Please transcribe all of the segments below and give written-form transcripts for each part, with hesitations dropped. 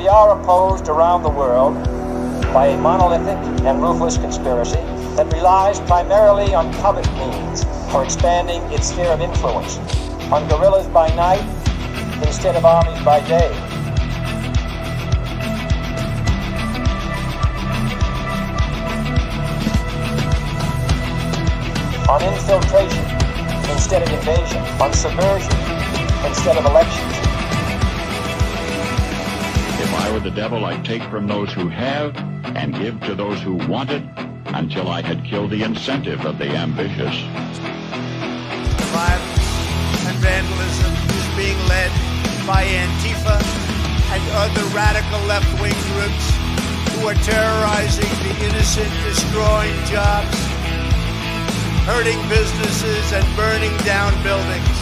we are opposed around the world by a monolithic and ruthless conspiracy that relies primarily on covert means for expanding its sphere of influence, on guerrillas by night instead of armies by day. On infiltration instead of invasion, on subversion instead of elections. If I were the devil, I'd take from those who have and give to those who wanted until I had killed the incentive of the ambitious. Violence and vandalism is being led by Antifa and other radical left-wing groups who are terrorizing the innocent, destroying jobs, hurting businesses, and burning down buildings.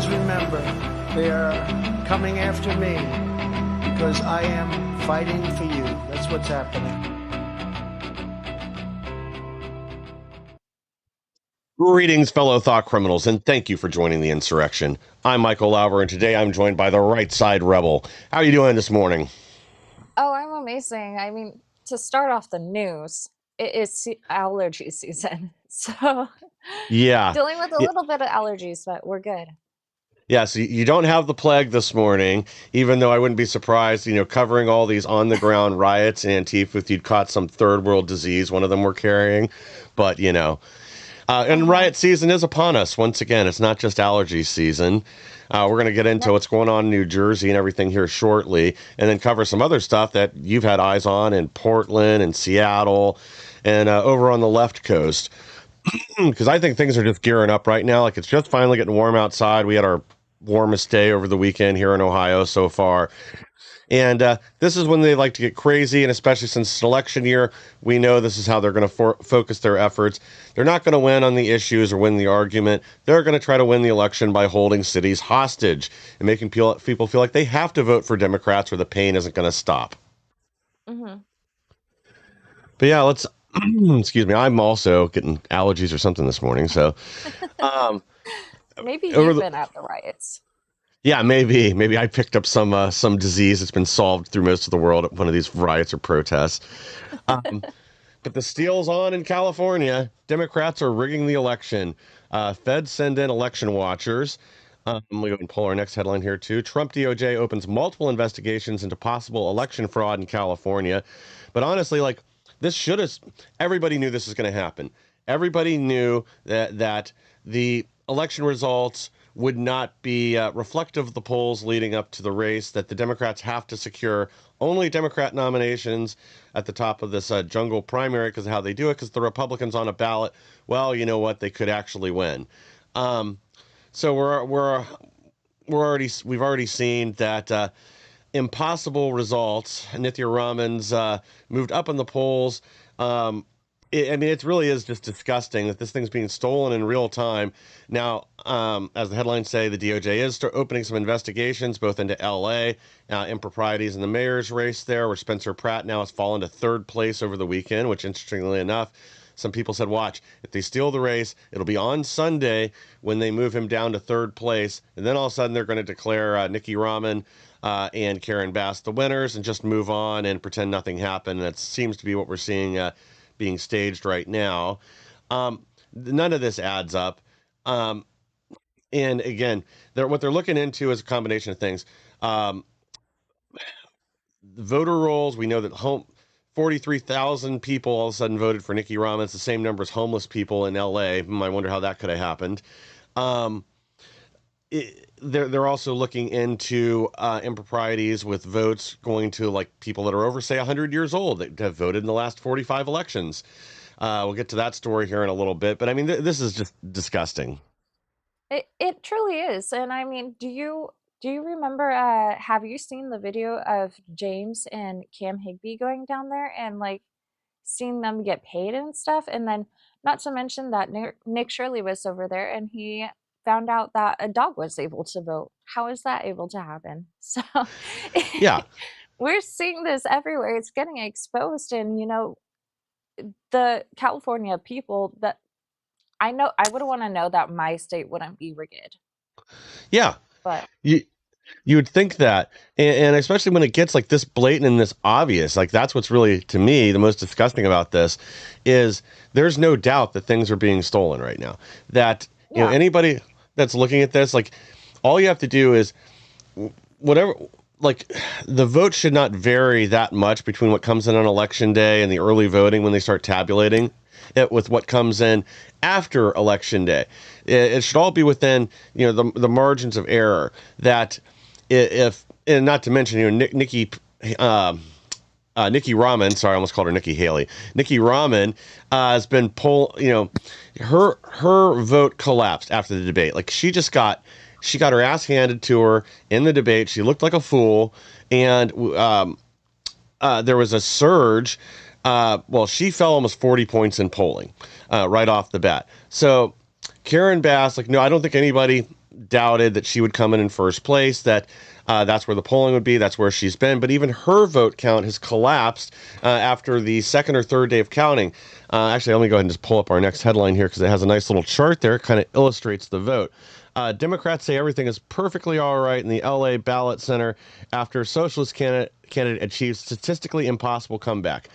Remember, they are coming after me because I am fighting for you. That's what's happening. Greetings, fellow thought criminals, and thank you for joining the insurrection. I'm Michael Lauber, and today I'm joined by the Right Side Rebel. How are you doing this morning? Oh, I'm amazing. I mean, to start off the news, it is allergy season. So, Yeah. dealing with a little bit of allergies, but we're good. Yeah, so you don't have the plague this morning, even though I wouldn't be surprised, covering all these on-the-ground riots in Antifa, if you'd caught some third world disease one of them were carrying. But, and riot season is upon us. Once again, it's not just allergy season. We're going to get into what's going on in New Jersey and everything here shortly, and then cover some other stuff that you've had eyes on in Portland and Seattle and over on the left coast. Because I think things are just gearing up right now. Like, it's just finally getting warm outside. We had our warmest day over the weekend here in Ohio so far. And this is when they like to get crazy, and especially since it's election year, we know this is how they're going to focus their efforts. They're not going to win on the issues or win the argument. They're going to try to win the election by holding cities hostage and making people feel like they have to vote for Democrats or the pain isn't going to stop. Mm-hmm. But yeah, let's... Excuse me, I'm also getting allergies or something this morning, so... Maybe you've been at the riots. Yeah, maybe I picked up some disease that's been solved through most of the world at one of these riots or protests. But the steel's on in California. Democrats are rigging the election. Feds send in election watchers. We can pull our next headline here too. Trump DOJ opens multiple investigations into possible election fraud in California. But honestly, everybody knew this was going to happen. Everybody knew that the election results would not be reflective of the polls leading up to the race, that the Democrats have to secure only Democrat nominations at the top of this jungle primary because of how they do it, because the Republicans on a ballot, well, you know what, they could actually win. So we've already seen that impossible results. Nithya Raman's moved up in the polls. It really is just disgusting that this thing's being stolen in real time. Now, as the headlines say, the DOJ is opening some investigations both into L.A., improprieties in the mayor's race there, where Spencer Pratt now has fallen to third place over the weekend, which, interestingly enough, some people said, watch, if they steal the race, it'll be on Sunday when they move him down to third place, and then all of a sudden they're going to declare Nikki Raman and Karen Bass the winners and just move on and pretend nothing happened. And that seems to be what we're seeing being staged right now. None of this adds up. And again, what they're looking into is a combination of things. Voter rolls, we know that 43,000 people all of a sudden voted for Nikki Raman. It's the same number as homeless people in LA. I wonder how that could have happened. They're also looking into improprieties with votes going to people that are over, say, 100 years old that have voted in the last 45 elections. We'll get to that story here in a little bit. But I mean, this is just disgusting. It truly is. And I mean, do you Do you remember, have you seen the video of James and Cam Higby going down there and like seeing them get paid and stuff? And then, not to mention that Nick Shirley was over there and he found out that a dog was able to vote. How is that able to happen? So Yeah. we're seeing this everywhere. It's getting exposed. And, the California people that I know, I would want to know that my state wouldn't be rigged. Yeah. But You you would think that, and especially when it gets like this blatant and this obvious, like that's what's really to me the most disgusting about this is there's no doubt that things are being stolen right now. That yeah, anybody that's looking at this, like all you have to do is whatever, like the vote should not vary that much between what comes in on election day and the early voting when they start tabulating it with what comes in after election day. It should all be within the margins of error. That if, and not to mention Nikki Raman, sorry, I almost called her Nikki Haley. Nikki Raman has been her vote collapsed after the debate. Like she got her ass handed to her in the debate. She looked like a fool, and there was a surge. Well, she fell almost 40 points in polling right off the bat. So Karen Bass, like, no, I don't think anybody doubted that she would come in first place, that that's where the polling would be. That's where she's been. But even her vote count has collapsed after the second or third day of counting. Actually, let me go ahead and just pull up our next headline here because it has a nice little chart there. It kind of illustrates the vote. Democrats say everything is perfectly all right in the LA ballot center after socialist candidate achieves statistically impossible comeback.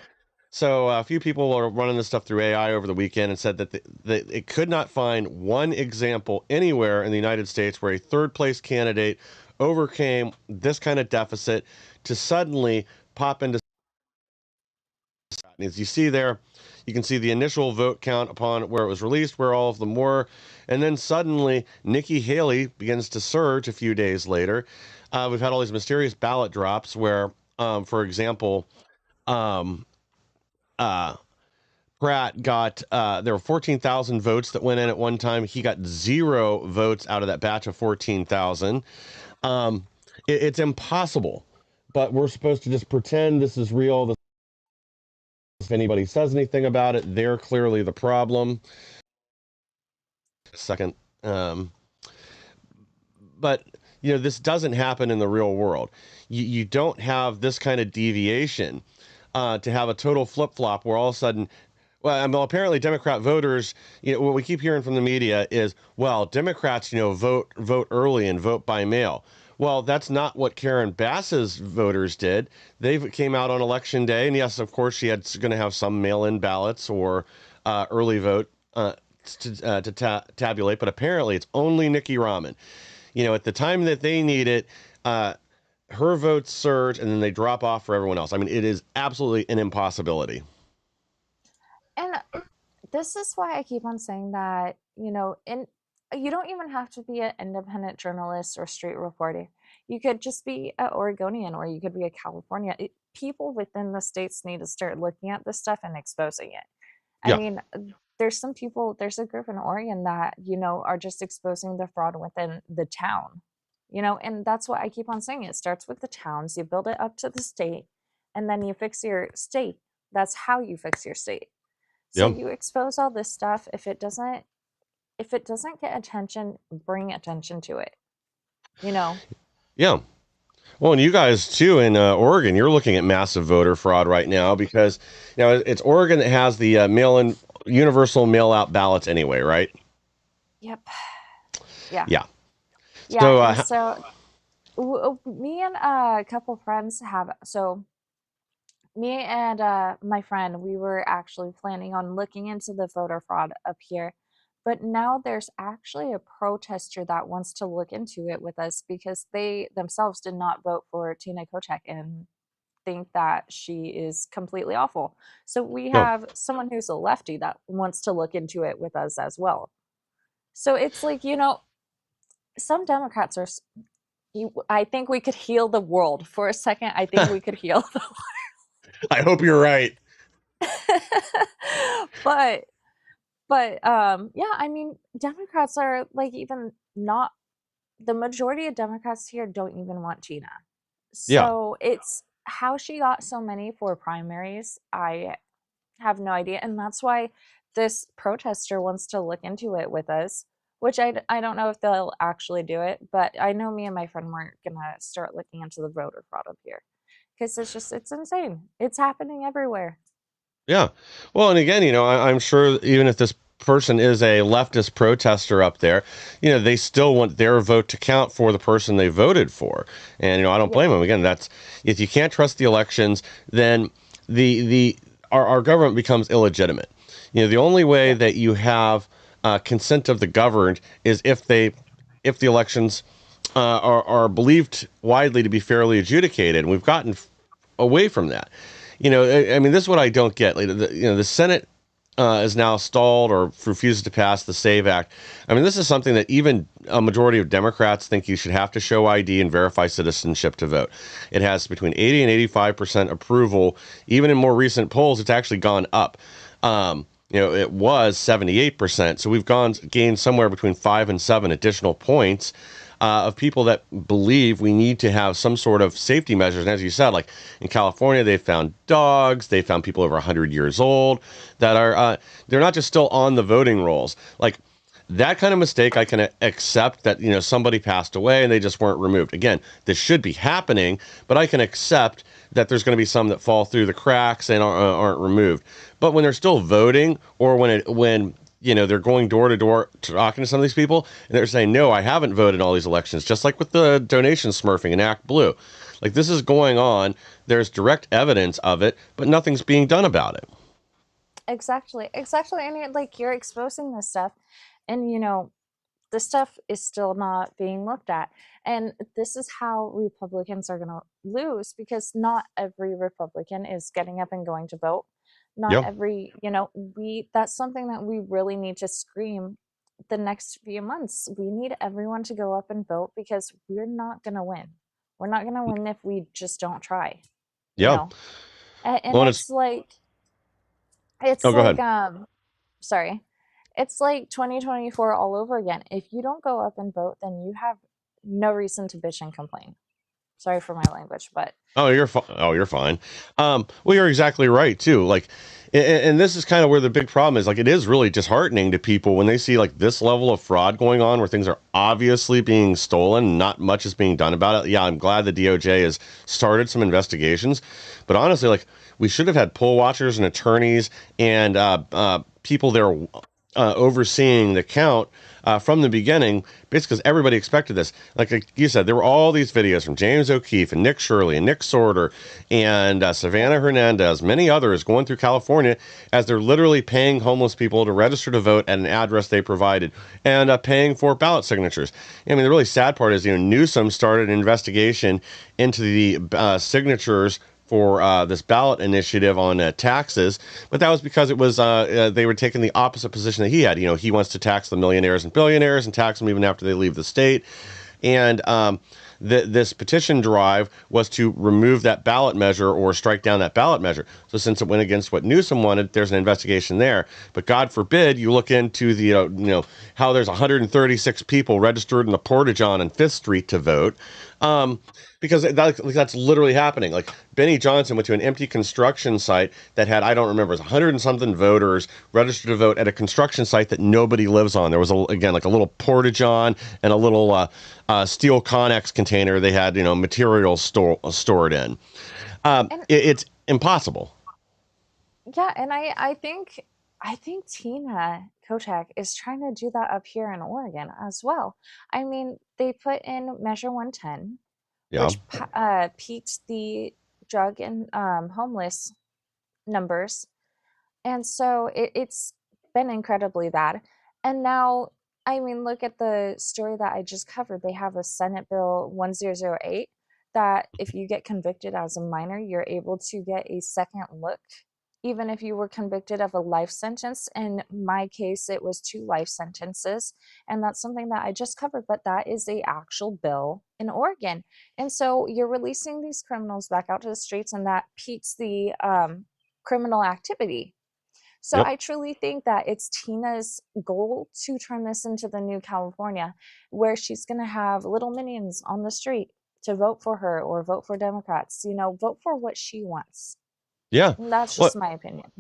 So a few people were running this stuff through AI over the weekend and said that it could not find one example anywhere in the United States where a third place candidate overcame this kind of deficit to suddenly pop into. As you see there, you can see the initial vote count upon where it was released, where all of them were. And then suddenly Nikki Haley begins to surge a few days later. We've had all these mysterious ballot drops where, for example, um, uh, Pratt got there were 14,000 votes that went in at one time. He got 0 votes out of that batch of 14,000. It's impossible, but we're supposed to just pretend this is real. If anybody says anything about it, they're clearly the problem. Second, but this doesn't happen in the real world. You don't have this kind of deviation to have a total flip flop where all of a sudden. Well, apparently Democrat voters, what we keep hearing from the media is, well, Democrats, vote early and vote by mail. Well, that's not what Karen Bass's voters did. They came out on election day, and yes, of course, she had going to have some mail-in ballots or early vote to tabulate, but apparently it's only Nikki Raman. At the time that they need it, her votes surge, and then they drop off for everyone else. I mean, it is absolutely an impossibility. and this is why I keep on saying that, and you don't even have to be an independent journalist or street reporter. You could just be an Oregonian or you could be a California. People within the states need to start looking at this stuff and exposing it. I Yeah. mean, there's a group in Oregon that, are just exposing the fraud within the town, and that's what I keep on saying. It starts with the towns, you build it up to the state, and then you fix your state. That's how you fix your state. So Yep. you expose all this stuff. If it doesn't get attention, bring attention to it. Yeah. Well, and you guys too in Oregon, you're looking at massive voter fraud right now because it's Oregon that has the mail-in universal mail-out ballots anyway, right? Yep. Yeah. Yeah. Yeah. So And so me and a couple friends have, so me and my friend, we were actually planning on looking into the voter fraud up here. But now there's actually a protester that wants to look into it with us because they themselves did not vote for Tina Kotek and think that she is completely awful. So we no. have someone who's a lefty that wants to look into it with us as well. So it's like, some Democrats are, I think we could heal the world. For a second, I think we could heal the I hope you're right. but yeah, I mean, Democrats are like even not the majority of Democrats here don't even want Gina. Yeah. So it's how she got so many for primaries. I have no idea. And that's why this protester wants to look into it with us, which I don't know if they'll actually do it, but I know me and my friend were going to start looking into the voter fraud up here because it's insane. It's happening everywhere. Yeah. Well, and again, I'm sure even if this person is a leftist protester up there, they still want their vote to count for the person they voted for. And, I don't Yeah. blame them. Again, that's if you can't trust the elections, then our government becomes illegitimate. The only way Yeah. that you have consent of the governed is if the elections are believed widely to be fairly adjudicated. And we've gotten away from that. I mean, this is what I don't get. Like, the Senate is now stalled or refuses to pass the SAVE Act. I mean, this is something that even a majority of Democrats think you should have to show ID and verify citizenship to vote. It has between 80 and 85% approval. Even in more recent polls, it's actually gone up. It was 78%. So we've gained somewhere between 5 and 7 additional points of people that believe we need to have some sort of safety measures. And as you said, like in California, they found dogs, they found people over 100 years old that are, they're not just still on the voting rolls. Like that kind of mistake, I can accept that, somebody passed away and they just weren't removed. Again, this should be happening, but I can accept that there's going to be some that fall through the cracks and aren't removed. But when they're still voting, or when they're going door to door talking to some of these people, and they're saying, no, I haven't voted in all these elections, just like with the donation smurfing and Act Blue. Like, this is going on. There's direct evidence of it, but nothing's being done about it. Exactly. And you're exposing this stuff, and the stuff is still not being looked at. And this is how Republicans are going to lose, because not every Republican is getting up and going to vote. Not Yeah. every, that's something that we really need to scream the next few months. We need everyone to go up and vote, because we're not going to win. We're not going to win if we just don't try, you Yeah. know? And Well, it's oh, go like, ahead. sorry. It's like 2024 all over again. If you don't go up and vote, then you have no reason to bitch and complain. Sorry for my language, but Oh, you're fine. Oh, you're fine. Well, you're exactly right too. Like, and this is kind of where the big problem is. Like, it is really disheartening to people when they see like this level of fraud going on, where things are obviously being stolen, not much is being done about it. Yeah, I'm glad the DOJ has started some investigations, but honestly, like, we should have had poll watchers and attorneys and people there overseeing the count from the beginning, basically because everybody expected this. Like you said, there were all these videos from James O'Keefe and Nick Shirley and Nick Sorter and Savannah Hernandez, many others going through California as they're literally paying homeless people to register to vote at an address they provided, and paying for ballot signatures. I mean, the really sad part is, Newsom started an investigation into the signatures for this ballot initiative on taxes, but that was because it was they were taking the opposite position that he had. He wants to tax the millionaires and billionaires and tax them even after they leave the state. And this petition drive was to remove that ballot measure or strike down that ballot measure. So since it went against what Newsom wanted, there's an investigation there. But God forbid you look into the how there's 136 people registered in the Porta-John and Fifth Street to vote. Because that's literally happening. Like, Benny Johnson went to an empty construction site that had, I don't remember, it was 100 and something voters registered to vote at a construction site that nobody lives on. There was, again, like a little Porta-John and a little steel Connex container they had, materials stored in. and It's impossible. yeah, and I think Tina Kotek is trying to do that up here in Oregon as well. I mean, they put in Measure 110, Yeah. which peaked the drug and homeless numbers. And so it's been incredibly bad. And now, I mean, look at the story that I just covered. They have a Senate Bill 1008 that if you get convicted as a minor, you're able to get a second look, even if you were convicted of a life sentence. In my case, it was 2 life sentences. And that's something that I just covered, but that is a actual bill in Oregon. And so you're releasing these criminals back out to the streets, and that peaks the criminal activity. So Yep. I truly think that it's Tina's goal to turn this into the new California, where she's going to have little minions on the street to vote for her or vote for Democrats. Vote for what she wants. Yeah. And that's Well, just my opinion.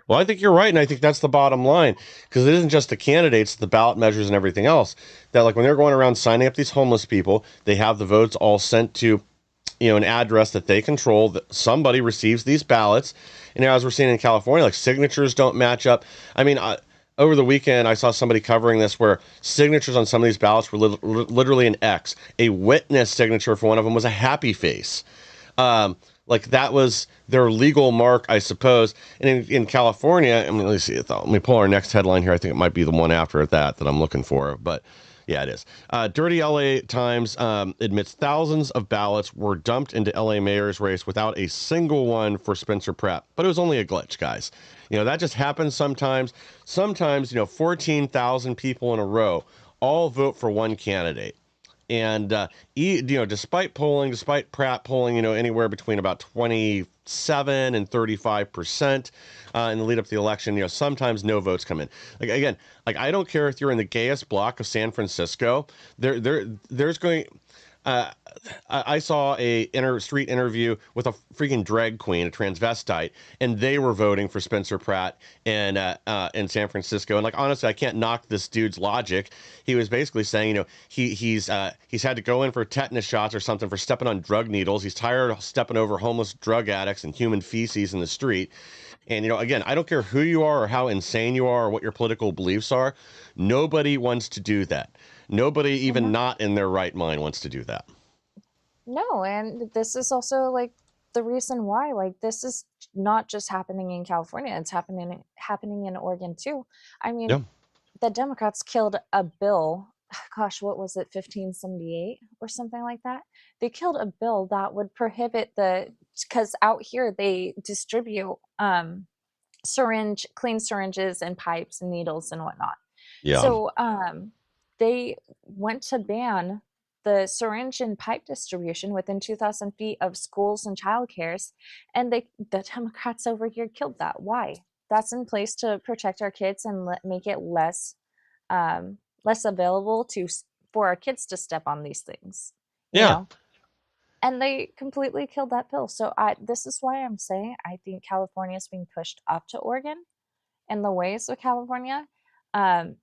well, I think you're right, and I think that's the bottom line, because it isn't just the candidates, the ballot measures, and everything else. That like when they're going around signing up these homeless people, they have the votes all sent to an address that they control, that somebody receives these ballots. And as we're seeing in California, like signatures don't match up. I mean, over the weekend, I saw somebody covering this where signatures on some of these ballots were literally an X. A witness signature for one of them was a happy face. Like that was their legal mark, I suppose. And in California, I mean, let me see it though. Let me pull our next headline here. I think it might be the one after that I'm looking for, but yeah, it is. Dirty LA Times admits thousands of ballots were dumped into LA mayor's race without a single one for Spencer Pratt. But it was only a glitch, guys. That just happens sometimes. Sometimes, 14,000 people in a row all vote for one candidate. And despite Pratt polling, anywhere between about 27 and 35% in the lead up to the election, sometimes no votes come in. Like again, like I don't care if you're in the gayest block of San Francisco. There's going. I saw a street interview with a freaking drag queen, a transvestite, and they were voting for Spencer Pratt in San Francisco. And like honestly, I can't knock this dude's logic. He was basically saying, he's had to go in for tetanus shots or something for stepping on drug needles. He's tired of stepping over homeless drug addicts and human feces in the street. And again, I don't care who you are or how insane you are or what your political beliefs are. Nobody wants to do that. Nobody, even not in their right mind, wants to do that. No, and this is also like the reason why, like, this is not just happening in California, it's happening in Oregon too. I mean, Yeah. the Democrats killed a bill, gosh, what was it, 1578 or something like that? They killed a bill that would prohibit because out here they distribute clean syringes and pipes and needles and whatnot. Yeah. So they went to ban the syringe and pipe distribution within 2,000 feet of schools and childcares, and the Democrats over here killed that. Why? That's in place to protect our kids and make it less available for our kids to step on these things. You Yeah. know? And they completely killed that bill. So this is why I'm saying I think California is being pushed up to Oregon in the ways of California. And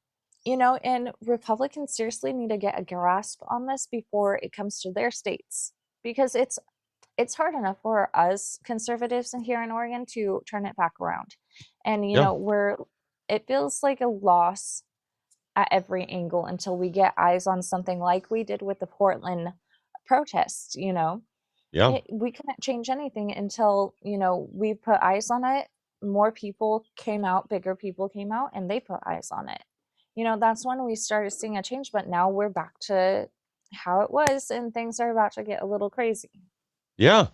Republicans seriously need to get a grasp on this before it comes to their states, because it's hard enough for us conservatives in here in Oregon to turn it back around. And Yeah. it feels like a loss at every angle until we get eyes on something like we did with the Portland protests. Yeah. We couldn't change anything until we put eyes on it. More people came out, bigger people came out, and they put eyes on it. That's when we started seeing a change. But now we're back to how it was, and things are about to get a little crazy. Yeah.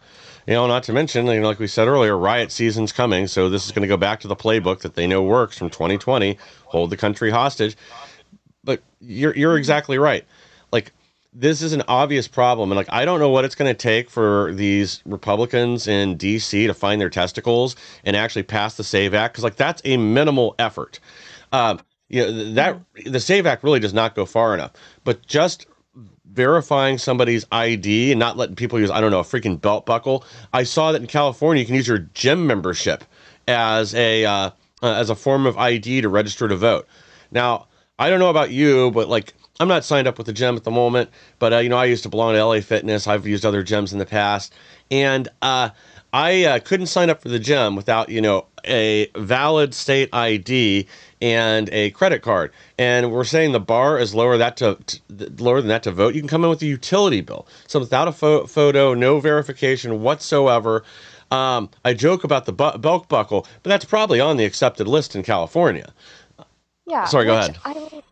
Not to mention, like we said earlier, riot season's coming. So this is going to go back to the playbook that they know works from 2020, hold the country hostage. But you're exactly right. Like, this is an obvious problem. And like, I don't know what it's going to take for these Republicans in DC to find their testicles and actually pass the SAVE Act. Cause like, that's a minimal effort. That the SAVE Act really does not go far enough, but just verifying somebody's ID and not letting people use, I don't know, a freaking belt buckle. I saw that in California, you can use your gym membership as a form of ID to register to vote. Now, I don't know about you, but like, I'm not signed up with the gym at the moment, but I used to belong to LA Fitness. I've used other gyms in the past, and I couldn't sign up for the gym without a valid state ID and a credit card. And we're saying the bar is lower lower than that to vote. You can come in with a utility bill, so without a photo, no verification whatsoever. I joke about the belt buckle, but that's probably on the accepted list in California. Yeah. Sorry, go ahead. I mean,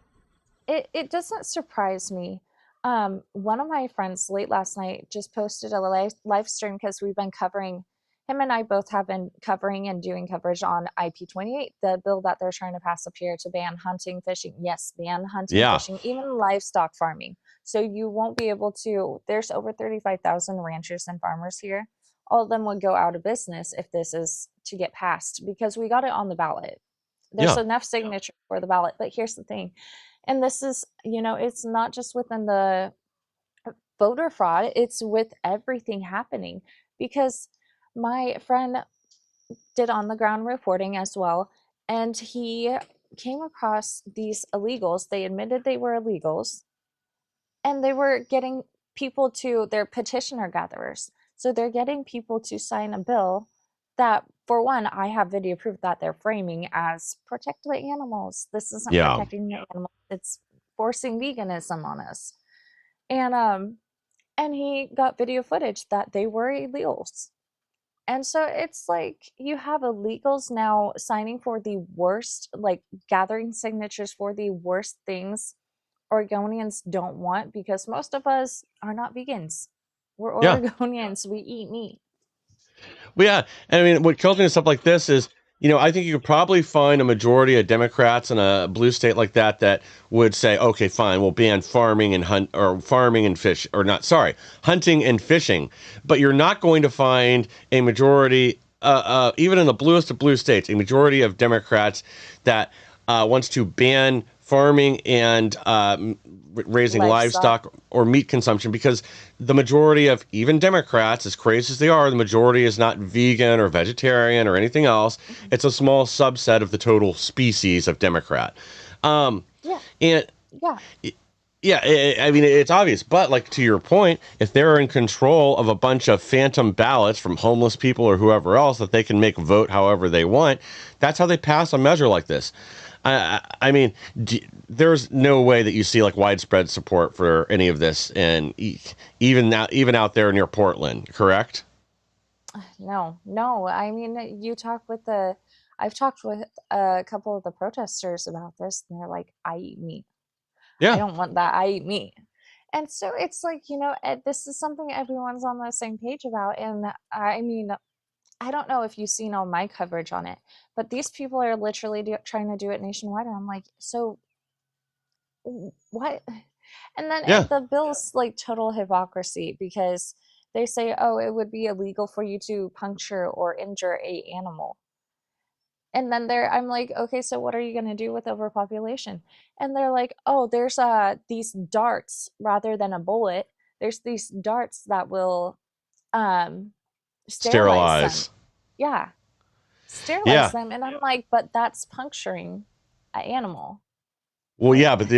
it doesn't surprise me. One of my friends late last night just posted a live stream, because we've been covering, him and I both have been covering and doing coverage on IP28, the bill that they're trying to pass up here to ban hunting, fishing. Yes, ban hunting, Yeah. fishing, even livestock farming. So you won't be able to, there's over 35,000 ranchers and farmers here. all of them would go out of business if this is to get passed, because we got it on the ballot. There's Yeah. enough signatures for the ballot. But here's the thing, and this is, it's not just within the voter fraud, it's with everything happening, because my friend did on the ground reporting as well, and he came across these illegals. They admitted they were illegals, and they were getting people to, their petitioner gatherers. So they're getting people to sign a bill that, for one, I have video proof that they're framing as protect the animals. This isn't Yeah. protecting the animals. It's forcing veganism on us. And he got video footage that they were illegals. And so it's like you have illegals now signing for the worst, like gathering signatures for the worst things Oregonians don't want, because most of us are not vegans. We're Yeah. Oregonians. We eat meat. Well, yeah. I mean, what kills me in stuff like this is, I think you could probably find a majority of Democrats in a blue state like that that would say, okay, fine, we'll ban farming and hunting and fishing. But you're not going to find a majority, even in the bluest of blue states, a majority of Democrats that wants to ban farming and raising livestock or meat consumption, because the majority of even Democrats, as crazy as they are, the majority is not vegan or vegetarian or anything else. It's a small subset of the total species of Democrat. Yeah. And Yeah. yeah, I mean, it's obvious. But like to your point, if they're in control of a bunch of phantom ballots from homeless people or whoever else that they can make vote however they want, that's how they pass a measure like this. I mean, there's no way that you see like widespread support for any of this, and even out there near Portland, correct? No. I mean, I've talked with a couple of the protesters about this, and they're like, I eat meat. I Yeah, don't want that. I eat meat. And so it's like, this is something everyone's on the same page about. And I mean, I don't know if you've seen all my coverage on it, but these people are literally trying to do it nationwide. And I'm like, so what? And then yeah, the bill's like total hypocrisy, because they say, oh, it would be illegal for you to puncture or injure a animal. And then I'm like, okay, so what are you going to do with overpopulation? And they're like, oh, there's these darts rather than a bullet. There's these darts that will um sterilize them. sterilize. Yeah, sterilize Yeah. them. And I'm like, but that's puncturing an animal. Well, Like, yeah, but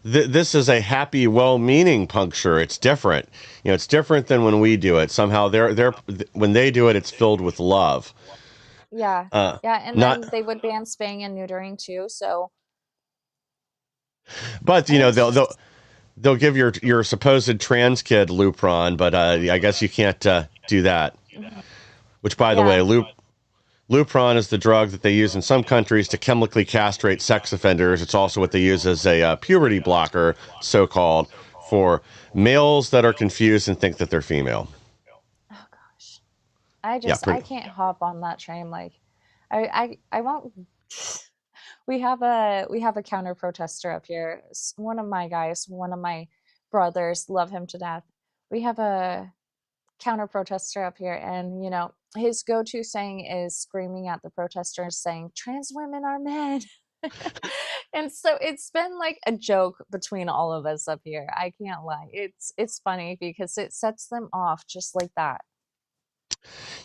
this is a happy, well-meaning puncture. It's different. It's different than when we do it. Somehow, when they do it, it's filled with love. yeah, Uh, yeah. And not, then they would ban spaying and neutering too. So but it's they'll give your supposed trans kid Lupron, but I guess you can't do that. Which, by the way, yeah, Lupron is the drug that they use in some countries to chemically castrate sex offenders. It's also what they use as a puberty blocker, so-called, for males that are confused and think that they're female. oh gosh. Yeah, I can't hop on that train. Like, I won't. We have a counter protester up here. One of my guys, one of my brothers, love him to death. We have a counter protester up here, and his go-to saying is screaming at the protesters, saying, "Trans women are men." And so it's been like a joke between all of us up here. I can't lie. It's funny because it sets them off just like that.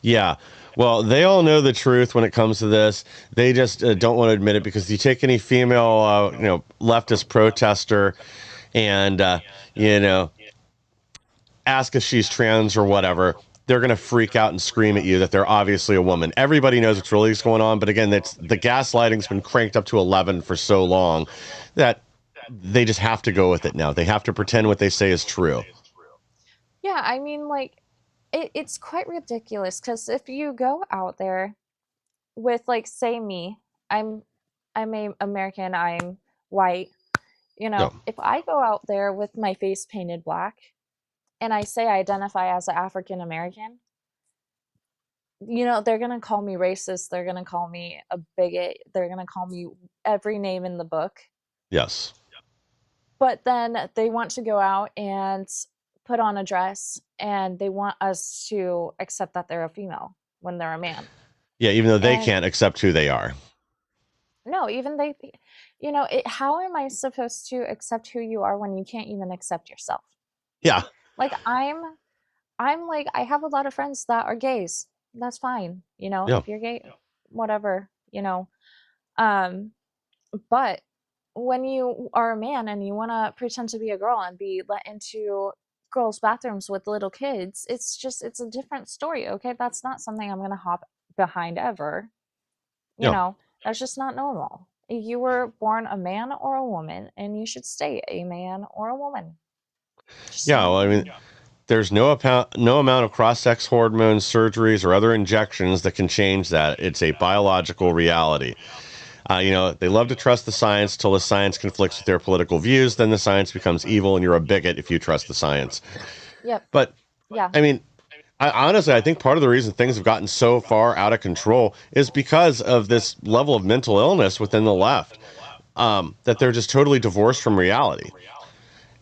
Yeah. Well, they all know the truth when it comes to this. They just don't want to admit it, because you take any female, leftist protester and, you know, ask if she's trans or whatever, they're going to freak out and scream at you that they're obviously a woman. Everybody knows what's really going on. But again, that's the gaslighting's been cranked up to 11 for so long that they just have to go with it now. They have to pretend what they say is true. Yeah, I mean, like, it's quite ridiculous, because if you go out there with, like, say me, I'm a American, I'm white, Yeah. if I go out there with my face painted black and I say I identify as an African American, they're gonna call me racist, they're gonna call me a bigot, they're gonna call me every name in the book. Yes. But then they want to go out and put on a dress and they want us to accept that they're a female when they're a man. Yeah, even though they And can't accept who they are. no, even they, how am I supposed to accept who you are when you can't even accept yourself? Yeah. Like I'm like, I have a lot of friends that are gays. That's fine. Yeah. If you're gay, whatever, Um, but when you are a man and you want to pretend to be a girl and be let into girls' bathrooms with little kids, it's a different story. Okay. That's not something I'm going to hop behind ever. Yeah. That's just not normal. You were born a man or a woman and you should stay a man or a woman. Just Yeah. not Well, I normal. mean, there's no amount of cross-sex hormones, surgeries, or other injections that can change that. It's a biological reality. They love to trust the science till the science conflicts with their political views. Then the science becomes evil, and you're a bigot if you trust the science. Yep. But Yeah. I mean, honestly, I think part of the reason things have gotten so far out of control is because of this level of mental illness within the left, that they're just totally divorced from reality.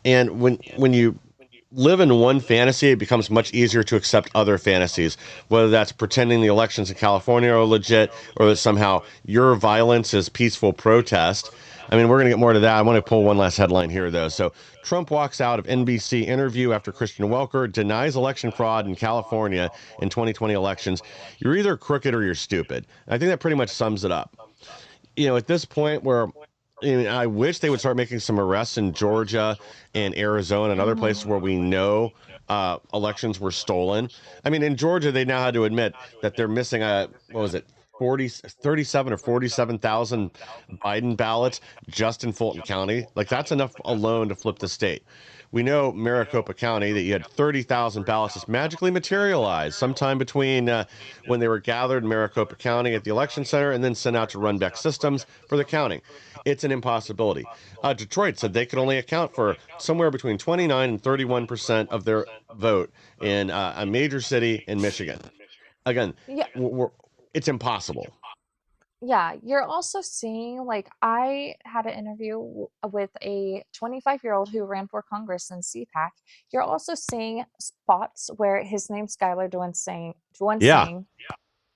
And when you live in one fantasy, it becomes much easier to accept other fantasies, whether that's pretending the elections in California are legit or that somehow your violence is peaceful protest. I mean, we're going to get more to that. I want to pull one last headline here, though. So Trump walks out of NBC interview after Christian Welker denies election fraud in California in 2020 elections. You're either crooked or you're stupid. And I think that pretty much sums it up. At this point where I wish they would start making some arrests in Georgia and Arizona and other places where we know elections were stolen. I mean, in Georgia, they now had to admit that they're missing what was it, 37 or 47,000 Biden ballots just in Fulton County. Like, that's enough alone to flip the state. We know Maricopa County that you had 30,000 ballots just magically materialize sometime between when they were gathered in Maricopa County at the election center and then sent out to Runbeck Systems for the counting. It's an impossibility. Detroit said they could only account for somewhere between 29 and 31% of their vote in a major city in Michigan. Again, Yeah. it's impossible. Yeah, you're also seeing, like, I had an interview with a 25-year-old who ran for Congress in CPAC. You're also seeing spots where his name's Skylar Yeah. Duensing.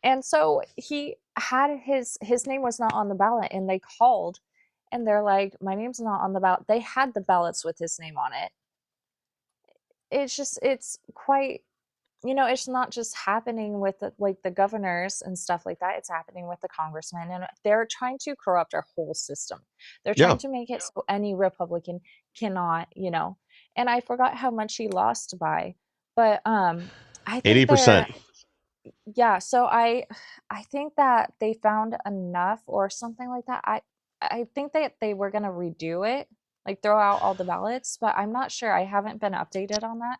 And so he had his name was not on the ballot, and they called and they're like, my name's not on the ballot. They had the ballots with his name on it. It's quite, it's not just happening with the governors and stuff like that. It's happening with the congressmen, and they're trying to corrupt our whole system. They're Yeah. trying to make it so any Republican cannot, and I forgot how much he lost by, but I think 80%. yeah, so I think that they found enough or something like that. I think that they were gonna redo it, like throw out all the ballots, but I'm not sure. I haven't been updated on that.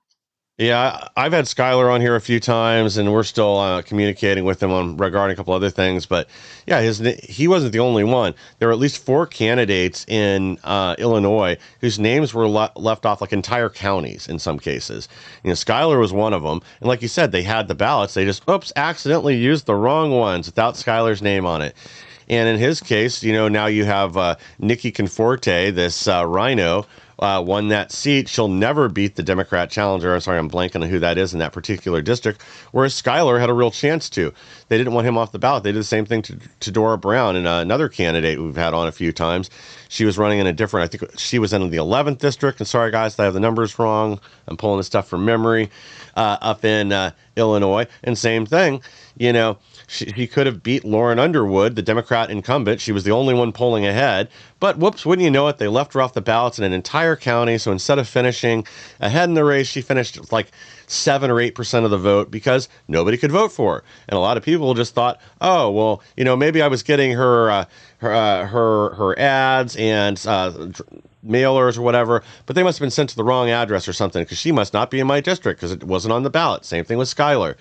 Yeah, I've had Skylar on here a few times, and we're still communicating with him on regarding a couple other things. But yeah, he wasn't the only one. There were at least 4 candidates in Illinois whose names were left off, like entire counties in some cases. Skylar was one of them, and like you said, they had the ballots. They just accidentally used the wrong ones without Skylar's name on it. And in his case, now you have Nikki Conforte, this rhino. Won that seat. She'll never beat the Democrat challenger. I'm sorry, I'm blanking on who that is in that particular district, whereas Skylar had a real chance to. They didn't want him off the ballot. They did the same thing to Dora Brown, and another candidate we've had on a few times. She was running in a different, I think she was in the 11th district, and sorry guys, I have the numbers wrong. I'm pulling this stuff from memory, up in Illinois, and same thing, She could have beat Lauren Underwood, the Democrat incumbent. She was the only one polling ahead. But whoops, wouldn't you know it, they left her off the ballots in an entire county. So instead of finishing ahead in the race, she finished with like 7 or 8% of the vote because nobody could vote for her. And a lot of people just thought, oh, well, maybe I was getting her ads and mailers or whatever, but they must have been sent to the wrong address or something because she must not be in my district because it wasn't on the ballot. Same thing with Skylar.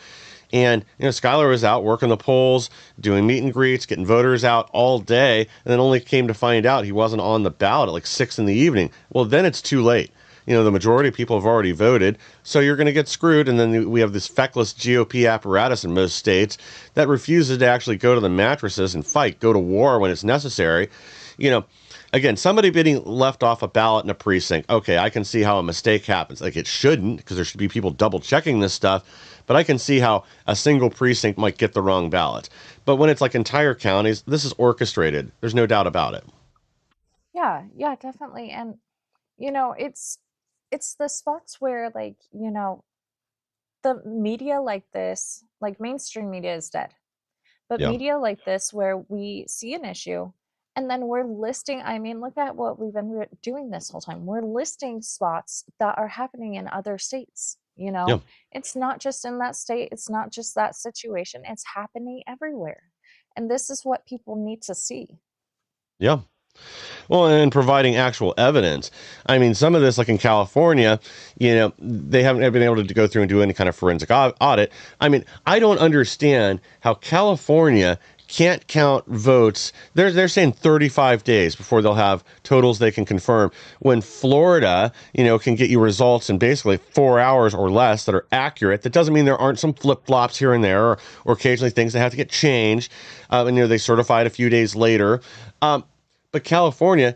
And, Skylar was out working the polls, doing meet and greets, getting voters out all day, and then only came to find out he wasn't on the ballot at like 6 in the evening. Well, then it's too late. The majority of people have already voted, so you're going to get screwed. And then we have this feckless GOP apparatus in most states that refuses to actually go to the mattresses and fight, go to war when it's necessary. again, somebody being left off a ballot in a precinct. Okay, I can see how a mistake happens. Like it shouldn't, because there should be people double checking this stuff. But I can see how a single precinct might get the wrong ballot. But when it's like entire counties, this is orchestrated. There's no doubt about it. Yeah, yeah, definitely. And it's the spots where, like, the media like this, like mainstream media is dead. But Yeah. media like this, where we see an issue and then we're listing, I mean, look at what we've been doing this whole time. We're listing spots that are happening in other states. Yeah. It's not just in that state, it's not just that situation, it's happening everywhere. And this is what people need to see. Yeah. Well, and providing actual evidence. I mean, some of this, like in California, they haven't been able to go through and do any kind of forensic audit. I mean, I don't understand how California can't count votes. They're saying 35 days before they'll have totals they can confirm. When Florida, can get you results in basically 4 hours or less that are accurate. That doesn't mean there aren't some flip flops here and there, or occasionally things that have to get changed. And they certify it a few days later. But California,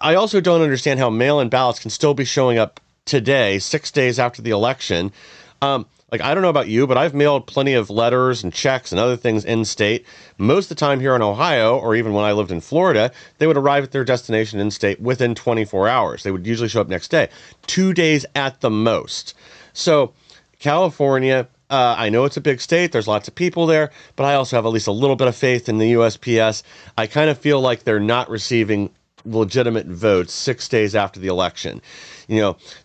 I also don't understand how mail-in ballots can still be showing up today, 6 days after the election. Like, I don't know about you, but I've mailed plenty of letters and checks and other things in state. Most of the time here in Ohio, or even when I lived in Florida, they would arrive at their destination in state within 24 hours. They would usually show up next day, 2 days at the most. So California, I know it's a big state. There's lots of people there, but I also have at least a little bit of faith in the USPS. I kind of feel like they're not receiving legitimate votes 6 days after the election.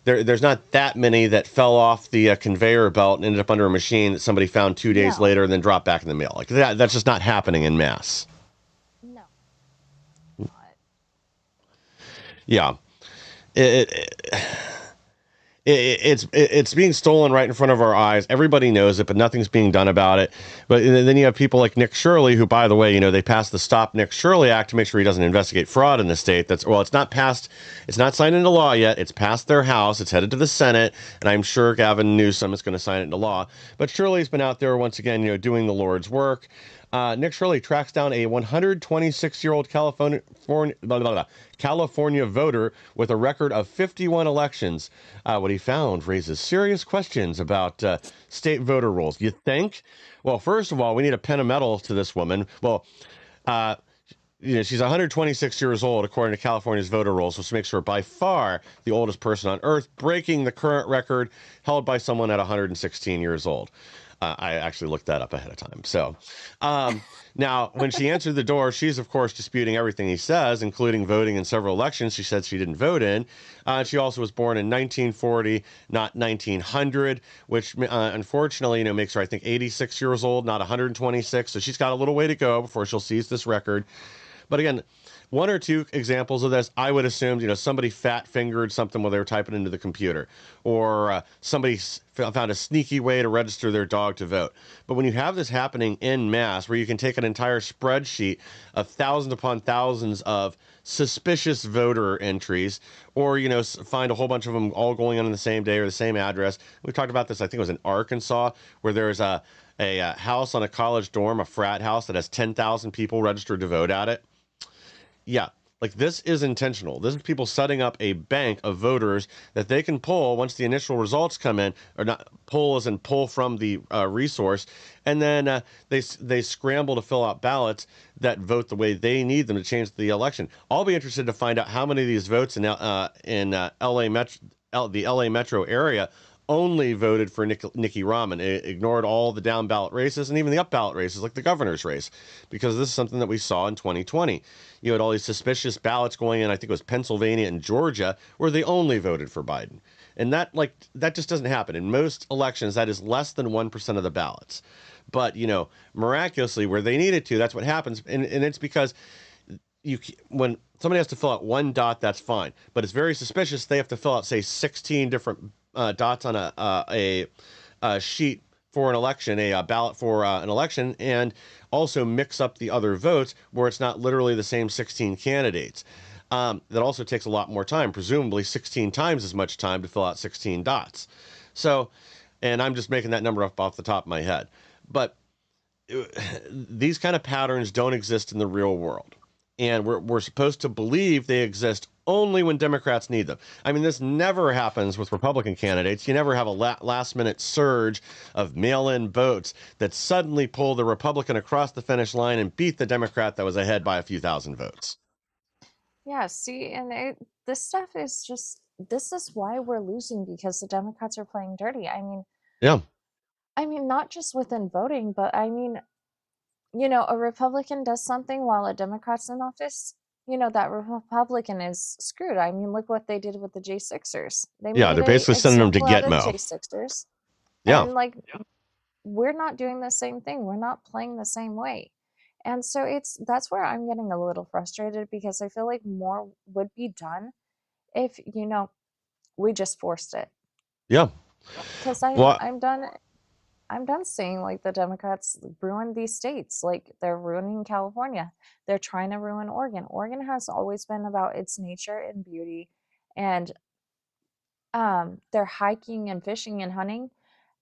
There's not that many that fell off the conveyor belt and ended up under a machine that somebody found 2 days No. later and then dropped back in the mail. Like that's just not happening in mass. No. Yeah. It's being stolen right in front of our eyes. Everybody knows it, but nothing's being done about it. But then you have people like Nick Shirley, who, by the way, they passed the Stop Nick Shirley Act to make sure he doesn't investigate fraud in the state. It's not passed. It's not signed into law yet. It's passed their House. It's headed to the Senate, and I'm sure Gavin Newsom is going to sign it into law. But Shirley's been out there once again, doing the Lord's work. Nick Shirley tracks down a 126-year-old California voter with a record of 51 elections. What he found raises serious questions about state voter rolls. You think? Well, first of all, we need to pin a medal to this woman. Well, she's 126 years old, according to California's voter rolls, which makes her by far the oldest person on Earth, breaking the current record held by someone at 116 years old. I actually looked that up ahead of time. So now, when she answered the door, she's, of course, disputing everything he says, including voting in several elections she said she didn't vote in. She also was born in 1940, not 1900, which unfortunately, makes her, I think, 86 years old, not 126. So she's got a little way to go before she'll seize this record. But again, one or two examples of this, I would assume, somebody fat-fingered something while they were typing into the computer, or somebody found a sneaky way to register their dog to vote. But when you have this happening en masse, where you can take an entire spreadsheet of thousands upon thousands of suspicious voter entries, or, find a whole bunch of them all going on the same day or the same address. We talked about this, I think it was in Arkansas, where there's a house on a college dorm, a frat house that has 10,000 people registered to vote at it. Yeah, like this is intentional. This is people setting up a bank of voters that they can pull once the initial results come in, or not pull as in pull from the resource, and then they scramble to fill out ballots that vote the way they need them to change the election. I'll be interested to find out how many of these votes in LA Metro, the LA Metro area, only voted for Nikki Rahman. It ignored all the down ballot races and even the up ballot races, like the governor's race, because this is something that we saw in 2020. You had all these suspicious ballots going in, I think it was Pennsylvania and Georgia, where they only voted for Biden. And that just doesn't happen. In most elections, that is less than 1% of the ballots. But, miraculously, where they needed to, that's what happens. And it's because when somebody has to fill out one dot, that's fine. But it's very suspicious. They have to fill out, say, 16 different dots on a sheet for an election, a ballot for an election, and also mix up the other votes where it's not literally the same 16 candidates. That also takes a lot more time, presumably 16 times as much time to fill out 16 dots. So, and I'm just making that number up off the top of my head. But these kind of patterns don't exist in the real world. and we're supposed to believe they exist only when Democrats need them. I mean, this never happens with Republican candidates. You never have a last minute surge of mail in votes that suddenly pull the Republican across the finish line and beat the Democrat that was ahead by a few thousand votes. Yeah, see, and this stuff is just, this is why we're losing, because the Democrats are playing dirty. Yeah. I mean, not just within voting, but I mean, a Republican does something while a Democrat's in office, that Republican is screwed. I mean, look what they did with the J6ers. They Yeah, made they're a basically sending them to example out of Gitmo. J6ers. Yeah. And like, we're not doing the same thing. We're not playing the same way. And so that's where I'm getting a little frustrated, because I feel like more would be done if, we just forced it. Yeah. Because Well, I'm done seeing like the Democrats ruin these states. Like, they're ruining California. They're trying to ruin Oregon. Oregon has always been about its nature and beauty, and they're hiking and fishing and hunting.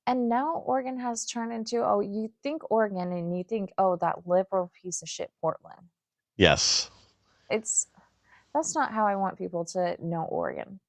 And now Oregon has turned into, oh, you think Oregon and you think, oh, that liberal piece of shit Portland. yes. That's not how I want people to know Oregon.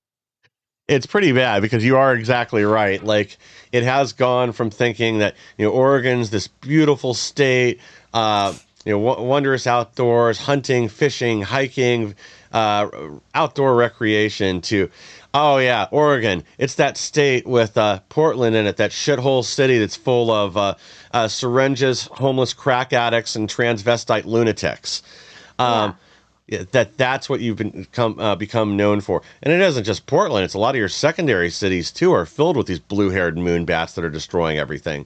It's pretty bad, because you are exactly right. Like, it has gone from thinking that, Oregon's this beautiful state, wondrous outdoors, hunting, fishing, hiking, outdoor recreation, to, oh yeah, Oregon, it's that state with Portland in it, that shithole city that's full of syringes, homeless crack addicts, and transvestite lunatics. Yeah. Yeah, that's what you've become known for. And it isn't just Portland. It's a lot of your secondary cities, too, are filled with these blue-haired moonbats that are destroying everything.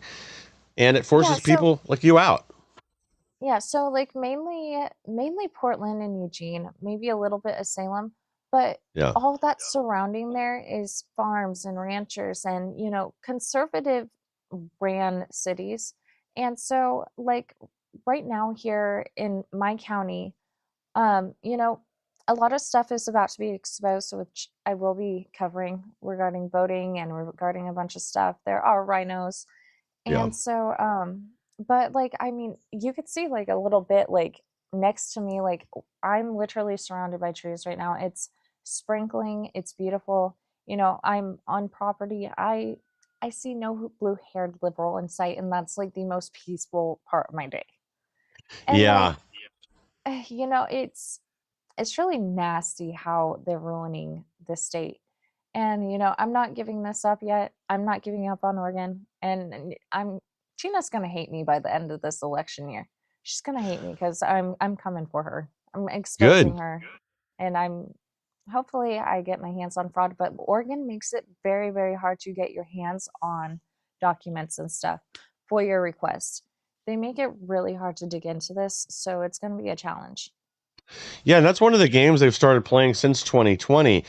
And it forces people like you out. Yeah, so like mainly Portland and Eugene, maybe a little bit of Salem, but Yeah. all that surrounding there is farms and ranchers and, conservative ran cities. And so like right now here in my county, a lot of stuff is about to be exposed, which I will be covering regarding voting and regarding a bunch of stuff. There are rhinos. Yeah. And so, but like, I mean, you could see like a little bit like next to me, like I'm literally surrounded by trees right now. It's sprinkling, it's beautiful. I'm on property. I see no blue-haired liberal in sight, and that's like the most peaceful part of my day. And Yeah. it's really nasty how they're ruining the state. And I'm not giving this up yet. I'm not giving up on Oregon, and Gina's gonna hate me by the end of this election year. She's gonna hate me because I'm coming for her. I'm exposing her, and hopefully I get my hands on fraud. But Oregon makes it very, very hard to get your hands on documents and stuff for your request. They make it really hard to dig into this, so it's going to be a challenge. Yeah, and that's one of the games they've started playing since 2020,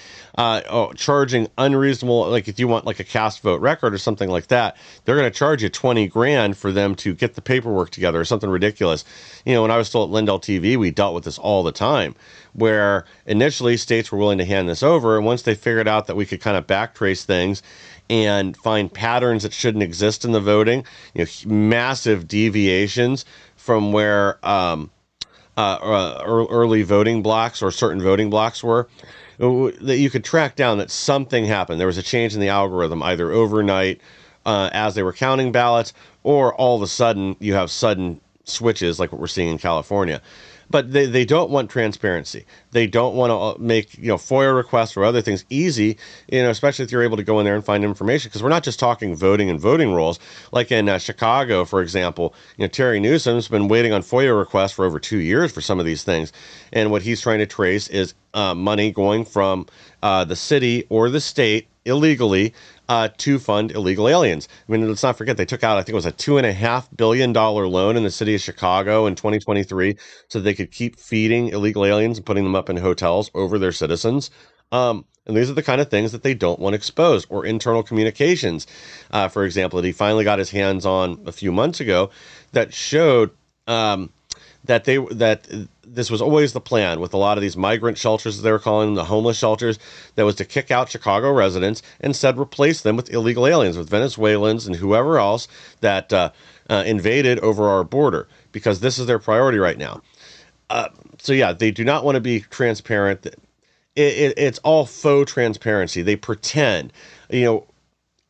charging unreasonable, like if you want like a cast vote record or something like that, they're going to charge you 20 grand for them to get the paperwork together or something ridiculous. When I was still at Lindell TV, we dealt with this all the time, where initially states were willing to hand this over, and once they figured out that we could kind of backtrace things and find patterns that shouldn't exist in the voting, massive deviations from where early voting blocks or certain voting blocks were, that you could track down that something happened. There was a change in the algorithm either overnight as they were counting ballots, or all of a sudden you have sudden switches like what we're seeing in California. But they don't want transparency. They don't want to make FOIA requests or other things easy, especially if you're able to go in there and find information. Because we're not just talking voting and voting rolls. Like in Chicago, for example, Terry Newsom's been waiting on FOIA requests for over 2 years for some of these things. And what he's trying to trace is money going from the city or the state illegally to fund illegal aliens. I mean, let's not forget they took out, I think it was a $2.5 billion loan in the city of Chicago in 2023 so they could keep feeding illegal aliens and putting them up in hotels over their citizens. And these are the kind of things that they don't want exposed. Or internal communications, for example, that he finally got his hands on a few months ago that showed that this was always the plan with a lot of these migrant shelters, as they were calling them, the homeless shelters, that was to kick out Chicago residents and instead replace them with illegal aliens, with Venezuelans and whoever else that invaded over our border, because this is their priority right now. So yeah, they do not want to be transparent. It's all faux transparency. They pretend, you know,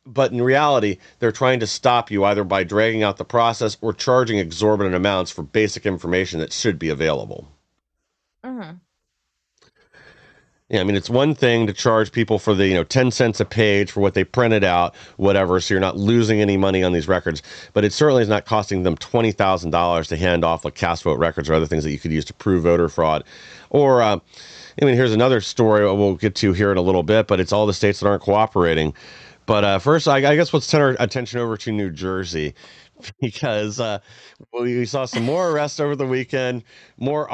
but in reality, they're trying to stop you either by dragging out the process or charging exorbitant amounts for basic information that should be available. Mm-hmm. Yeah, I mean, it's one thing to charge people for the, 10 cents a page for what they printed out, whatever, so you're not losing any money on these records. But it certainly is not costing them $20,000 to hand off like cast vote records or other things that you could use to prove voter fraud. Or, I mean, here's another story we'll get to here in a little bit, but it's all the states that aren't cooperating. But first, I guess let's turn our attention over to New Jersey because we saw some more arrests over the weekend, more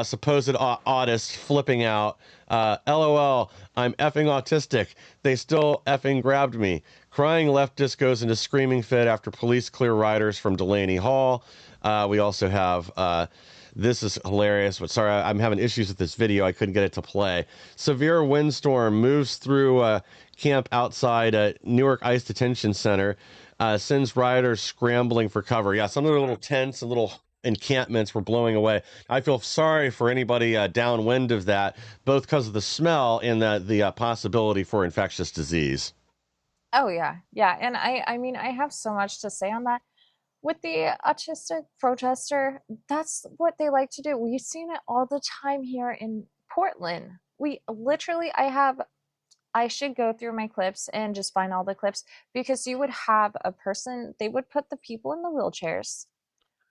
supposed autists flipping out. LOL, I'm effing autistic. They still effing grabbed me. Crying leftist goes into screaming fit after police clear riders from Delaney Hall. We also have this is hilarious, but sorry, I'm having issues with this video. I couldn't get it to play. Severe windstorm moves through camp outside Newark Ice Detention Center, sends rioters scrambling for cover. Yeah, some of the little tents and little encampments were blowing away. I feel sorry for anybody downwind of that, both because of the smell and the possibility for infectious disease. Oh yeah, yeah, and I mean I have so much to say on that. With the autistic protester, that's what they like to do. We've seen it all the time here in Portland. We literally, I should go through my clips and just find all the clips because you would have a person, they would put the people in the wheelchairs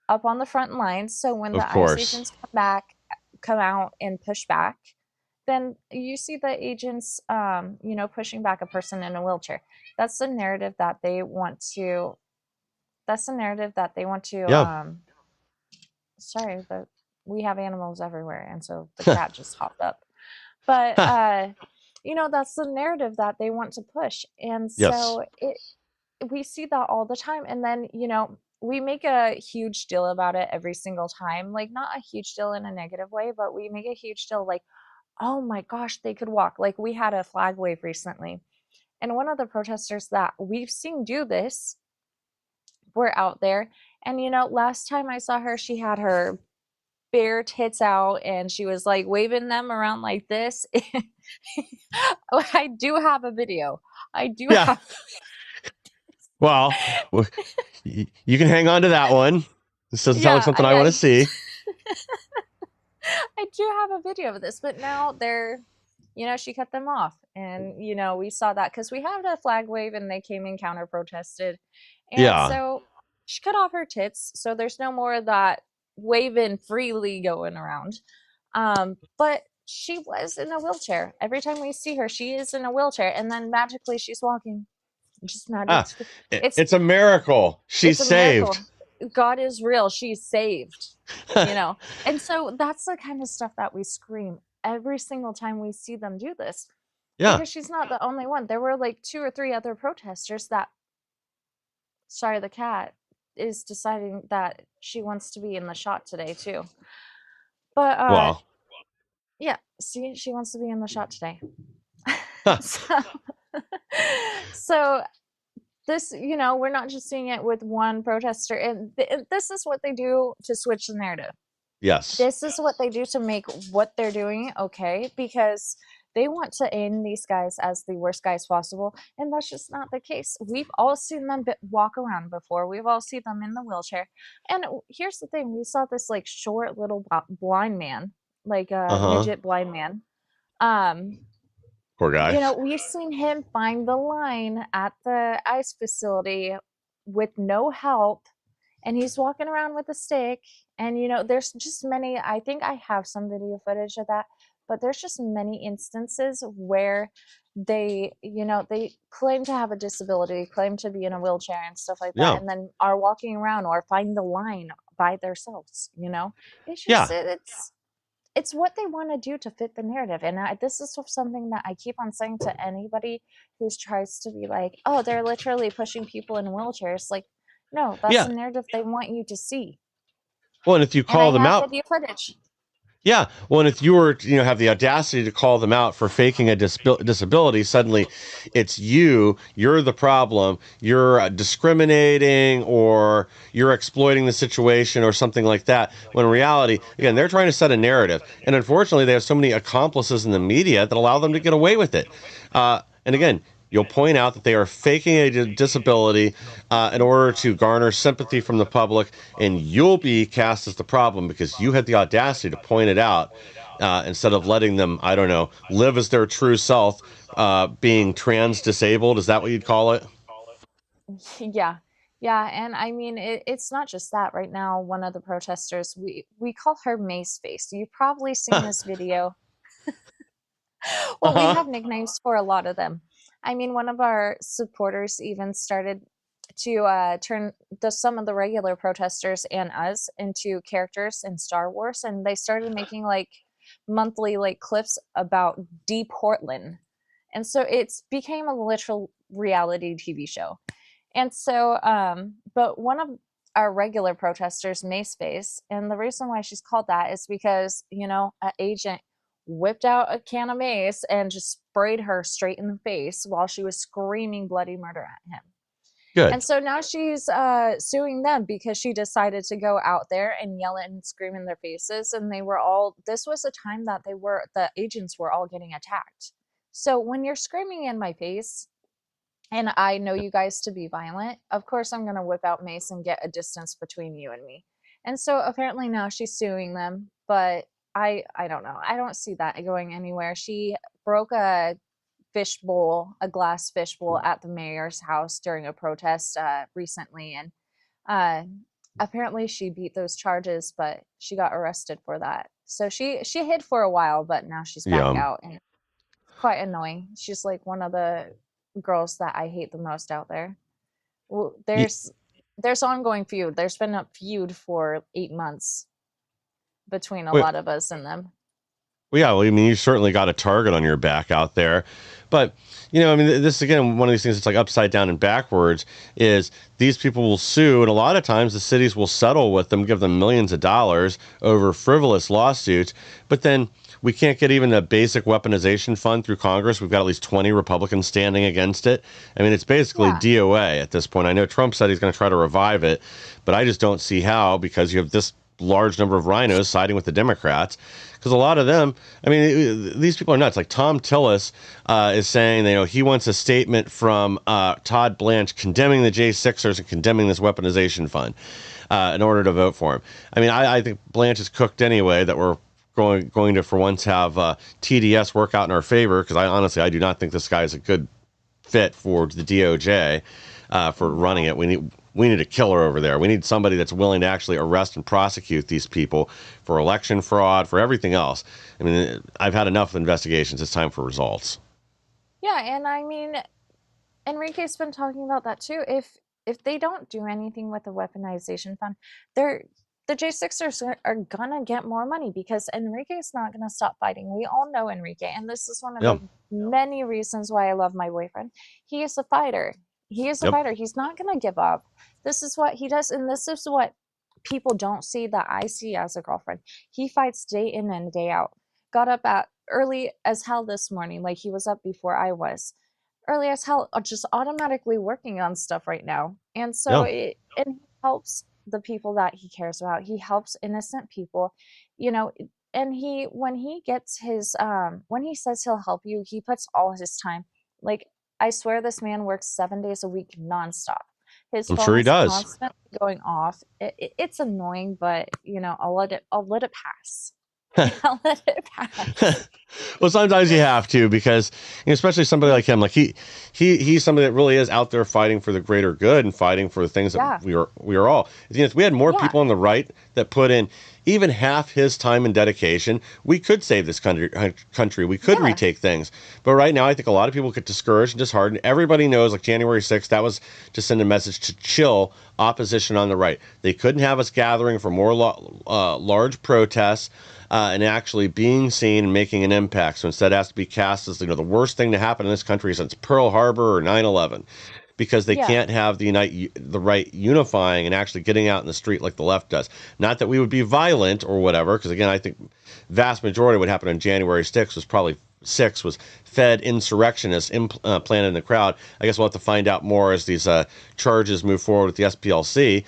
up on the front lines. So when Of the ICE course. agents come out and push back, then you see the agents, pushing back a person in a wheelchair. That's the narrative that they want to that's the narrative that they want to Yeah. sorry, but we have animals everywhere, and so the cat just hopped up. But that's the narrative that they want to push. And Yes. so we see that all the time. And then, we make a huge deal about it every single time. Like, not a huge deal in a negative way, but we make a huge deal like, oh my gosh, they could walk. Like, we had a flag wave recently, and one of the protesters that we've seen do this were out there. And last time I saw her, she had her bare tits out and she was like waving them around like this. I do have a video. I do Yeah. have. Well, you can hang on to that one. This doesn't sound like something I want to see. I do have a video of this, but now they're, she cut them off. And, we saw that because we had a flag wave and they came and counter protested. And Yeah. so she cut off her tits. So there's no more of that waving freely going around. But she was in a wheelchair. Every time we see her, she is in a wheelchair. And then magically she's walking. Just not. It's a miracle. She's saved. Miracle. God is real. She's saved. And so that's the kind of stuff that we scream every single time we see them do this. Yeah. Because she's not the only one. There were like 2 or 3 other protesters that, sorry, the cat is deciding that she wants to be in the shot today too. But well, yeah, see, she wants to be in the shot today. So this, we're not just seeing it with one protester, and this is what they do to switch the narrative. Yes. This is what they do to make what they're doing okay, because they want to aim these guys as the worst guys possible, and that's just not the case. We've all seen them walk around before. We've all seen them in the wheelchair. And here's the thing. We saw this like short little blind man, like a midget blind man. Poor guy. We've seen him find the line at the ICE facility with no help, and he's walking around with a stick. And, there's just many, I think I have some video footage of that, but there's just many instances where they, they claim to have a disability, claim to be in a wheelchair and stuff like that, Yeah. and then are walking around or find the line by themselves, It's just, it's what they want to do to fit the narrative. And this is something that I keep on saying to anybody who tries to be like, oh, they're literally pushing people in wheelchairs. Like, no, that's the narrative they want you to see. Well, and if you call them out, video footage. Yeah, well, and if you were, have the audacity to call them out for faking a disability, suddenly it's you're the problem, you're discriminating, or you're exploiting the situation, or something like that. When in reality, again, they're trying to set a narrative, and unfortunately, they have so many accomplices in the media that allow them to get away with it. And again, you'll point out that they are faking a disability in order to garner sympathy from the public, and you'll be cast as the problem because you had the audacity to point it out instead of letting them, I don't know, live as their true self, being trans disabled. Is that what you'd call it? Yeah. Yeah, and I mean it's not just that. Right now, one of the protesters, we call her Mace Face. You've probably seen this video. Uh Well, we huh. have nicknames for a lot of them. I mean, one of our supporters even started to turn some of the regular protesters and us into characters in Star Wars, and they started making like monthly like clips about D Portland, and so it's became a literal reality TV show. And so, but one of our regular protesters, Maceface, and the reason why she's called that is because, an agent whipped out a can of mace and just sprayed her straight in the face while she was screaming bloody murder at him. Good. And so now she's suing them because she decided to go out there and yell and scream in their faces. And this was a time that the agents were all getting attacked. So when you're screaming in my face, and I know you guys to be violent, of course I'm going to whip out mace and get a distance between you and me. And so apparently now she's suing them, but I don't know. I don't see that going anywhere. She broke a glass fishbowl at the mayor's house during a protest recently, and uh, apparently she beat those charges, but she got arrested for that. So she hid for a while, but now she's back Yeah. out, and it's quite annoying. She's like one of the girls that I hate the most out there. Well, Y- there's ongoing feud. There's been a feud for 8 months between a Well, lot of us and them. yeah, well, I mean, you certainly got a target on your back out there. But, I mean, this is, again, one of these things that's like upside down and backwards is these people will sue, and a lot of times the cities will settle with them, give them millions of dollars over frivolous lawsuits. But then we can't get even the basic weaponization fund through Congress. We've got at least 20 Republicans standing against it. I mean, it's basically Yeah. DOA at this point. I know Trump said he's going to try to revive it, but I just don't see how, because you have this large number of rhinos siding with the Democrats. Because a lot of them, I mean, these people are nuts. Like Tom Tillis is saying, he wants a statement from Todd Blanche condemning the J6ers and condemning this weaponization fund in order to vote for him. I mean, I think Blanche is cooked anyway that we're going to for once have TDS work out in our favor, because I do not think this guy is a good fit for the DOJ for running it. We need a killer over there. We need somebody that's willing to actually arrest and prosecute these people for election fraud, for everything else. I mean, I've had enough investigations. It's time for results. Yeah, and I mean, Enrique's been talking about that too. If they don't do anything with the weaponization fund, they're the J6ers are gonna get more money because Enrique's not gonna stop fighting. We all know Enrique, and this is one of Yep. the many reasons why I love my boyfriend. He is a fighter. He is a Yep. fighter. He's not gonna give up. This is what he does, and this is what people don't see that I see as a girlfriend. He fights day in and day out. Got up at early as hell this morning, like he was up before I was early as hell, just automatically working on stuff right now. And so Yeah. it helps the people that he cares about. He helps innocent people, you know, and when he gets his when he says he'll help you, he puts all his time. Like I swear this man works 7 days a week nonstop. His I'm phone sure he is does. constantly going off. It's annoying, but I'll let it pass. I'll let it pass. Well, sometimes you have to, because especially somebody like him, like he's somebody that really is out there fighting for the greater good and fighting for the things Yeah. that we are all. If we had more Yeah. people on the right that put in even half his time and dedication, we could save this country. We could Yeah. retake things. But right now, I think a lot of people get discouraged and disheartened. Everybody knows, like January 6th, that was to send a message to chill opposition on the right. They couldn't have us gathering for more large protests. And actually being seen and making an impact. So instead, it has to be cast as the worst thing to happen in this country since Pearl Harbor or 9/11. because they Yeah. can't have the right unifying and actually getting out in the street like the left does. Not that we would be violent or whatever, because again, I think vast majority of what happened on January 6th was Fed insurrectionists planted in the crowd. I guess we'll have to find out more as these charges move forward with the SPLC.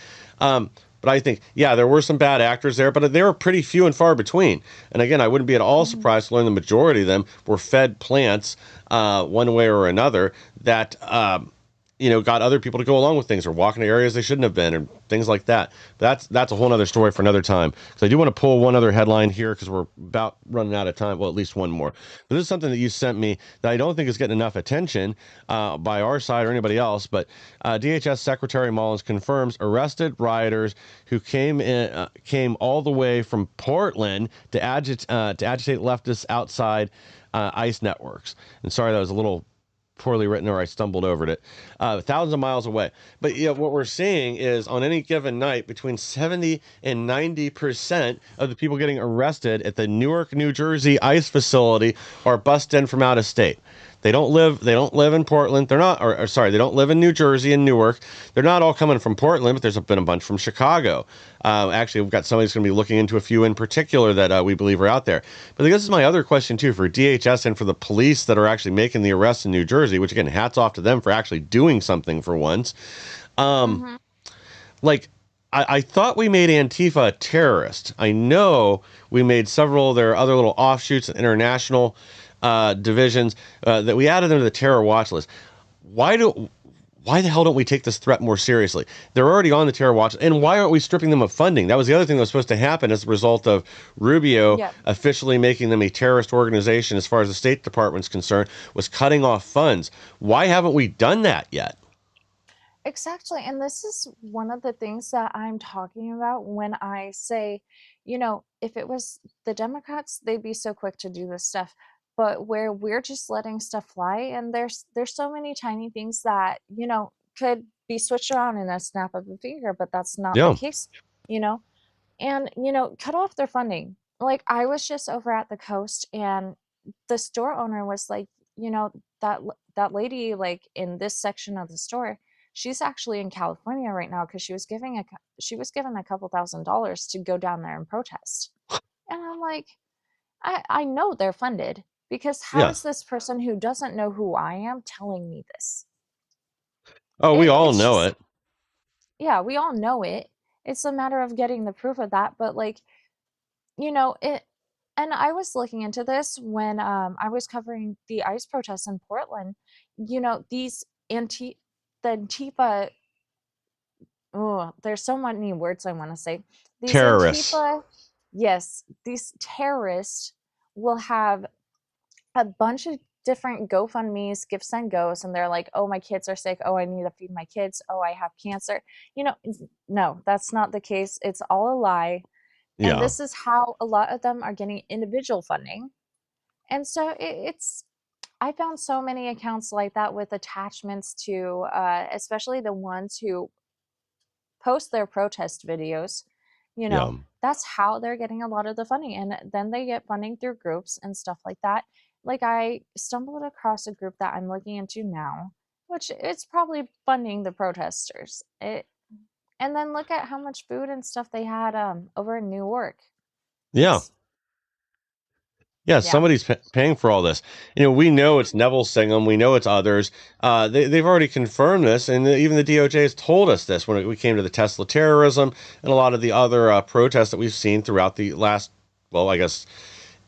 But I think, yeah, there were some bad actors there, but they were pretty few and far between. And again, I wouldn't be at all surprised to learn the majority of them were Fed plants, one way or another, that got other people to go along with things or walk into areas they shouldn't have been and things like that. But that's a whole other story for another time. So I do want to pull one other headline here because we're about running out of time. Well, at least one more. But this is something that you sent me that I don't think is getting enough attention by our side or anybody else. But DHS Secretary Mullins confirms arrested rioters who came all the way from Portland to agitate leftists outside ICE networks. And sorry, that was a little poorly written or I stumbled over it, thousands of miles away. But what we're seeing is on any given night, between 70 and 90% of the people getting arrested at the Newark, New Jersey ICE facility are bussed in from out of state. They don't live in Portland. They're not, they don't live in New Jersey and Newark. They're not all coming from Portland, but there's been a bunch from Chicago. Actually, we've got somebody who's going to be looking into a few in particular that we believe are out there. But this is my other question too for DHS and for the police that are actually making the arrests in New Jersey, which again, hats off to them for actually doing something for once. Like, I thought we made Antifa a terrorist. I know we made several of their other little offshoots and international divisions that we added them to the terror watch list. Why the hell don't we take this threat more seriously? They're already on the terror watch, and why aren't we stripping them of funding? That was the other thing that was supposed to happen as a result of Rubio officially making them a terrorist organization as far as the State Department's concerned, was cutting off funds. Why haven't we done that yet? Exactly. And this is one of the things that I'm talking about when I say, if it was the Democrats, they'd be so quick to do this stuff. But where we're just letting stuff fly, and there's so many tiny things that, could be switched around in a snap of a finger, but that's not the case, and, cut off their funding. Like, I was just over at the coast and the store owner was like, that lady, like in this section of the store, she's actually in California right now because she was given a couple $1,000s to go down there and protest. And I'm like, I know they're funded, because how is this person who doesn't know who I am telling me this? Oh, we all know it. Yeah, we all know it. It's a matter of getting the proof of that. But like, it. And I was looking into this when I was covering the ICE protests in Portland. These the Antifa. Oh, there's so many words I want to say. These terrorists. Antifa, yes, these terrorists will have a bunch of different GoFundMe's, Give, Send, Goes, and they're like, oh, my kids are sick. Oh, I need to feed my kids. Oh, I have cancer. No, that's not the case. It's all a lie. Yeah. And this is how a lot of them are getting individual funding. And so I found so many accounts like that with attachments to, especially the ones who post their protest videos. That's how they're getting a lot of the funding. And then they get funding through groups and stuff like that. Like, I stumbled across a group that I'm looking into now, which it's probably funding the protesters. And then look at how much food and stuff they had over in Newark. Yeah. Somebody's paying for all this. We know it's Neville Singham. We know it's others. They've already confirmed this, and even the DOJ has told us this when we came to the Tesla terrorism and a lot of the other protests that we've seen throughout the last,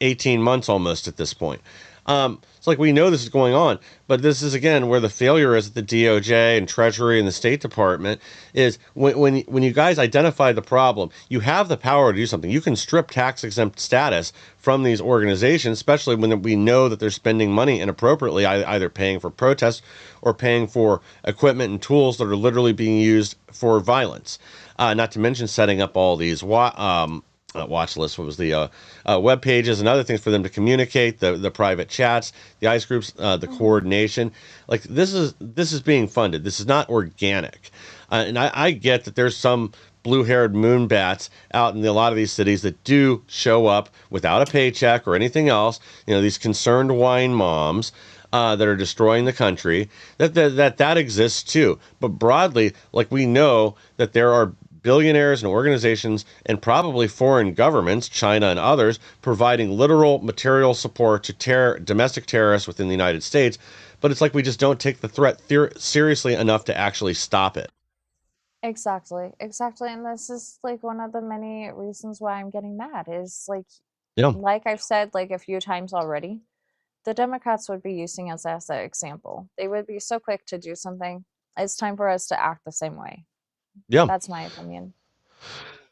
18 months almost at this point. It's like we know this is going on, but this is again where the failure is at the DOJ and Treasury and the State Department is when you guys identify the problem, you have the power to do something. You can strip tax exempt status from these organizations, especially when we know that they're spending money inappropriately, either paying for protests or paying for equipment and tools that are literally being used for violence. Not to mention setting up all these watch list, what was the web pages and other things for them to communicate, the private chats, the ICE groups, the coordination. Like, this is being funded. This is not organic. And I get that there's some blue-haired moonbats out in a lot of these cities that do show up without a paycheck or anything else. These concerned wine moms. that are destroying the country, that exists too. But broadly, like we know that there are billionaires and organizations and probably foreign governments, China and others, providing literal material support to domestic terrorists within the United States. But it's like we just don't take the threat seriously enough to actually stop it. Exactly, exactly. And this is like one of the many reasons why I'm getting mad is Yeah. like I've said like a few times already, the Democrats would be using us as an example. They would be so quick to do something. It's time for us to act the same way. Yeah. That's my opinion.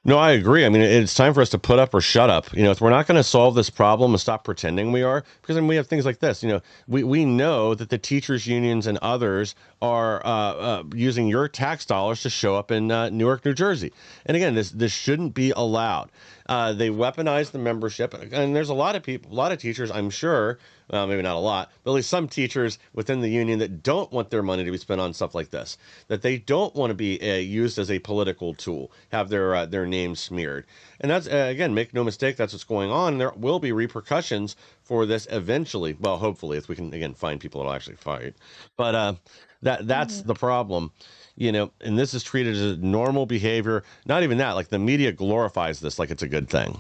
No, I agree. I mean, it's time for us to put up or shut up. If we're not going to solve this problem and stop pretending we are, because we have things like this. We know that the teachers' unions and others are using your tax dollars to show up in Newark, New Jersey. And again, this shouldn't be allowed. They weaponize the membership, and there's a lot of people, a lot of teachers, I'm sure, maybe not a lot, but at least some teachers within the union that don't want their money to be spent on stuff like this, that they don't want to be used as a political tool, have their names smeared. And that's, again, make no mistake, that's what's going on. There will be repercussions for this eventually. Well, hopefully, if we can, again, find people that'll actually fight. But that's the problem. And this is treated as normal behavior. Not even that, like the media glorifies this like it's a good thing.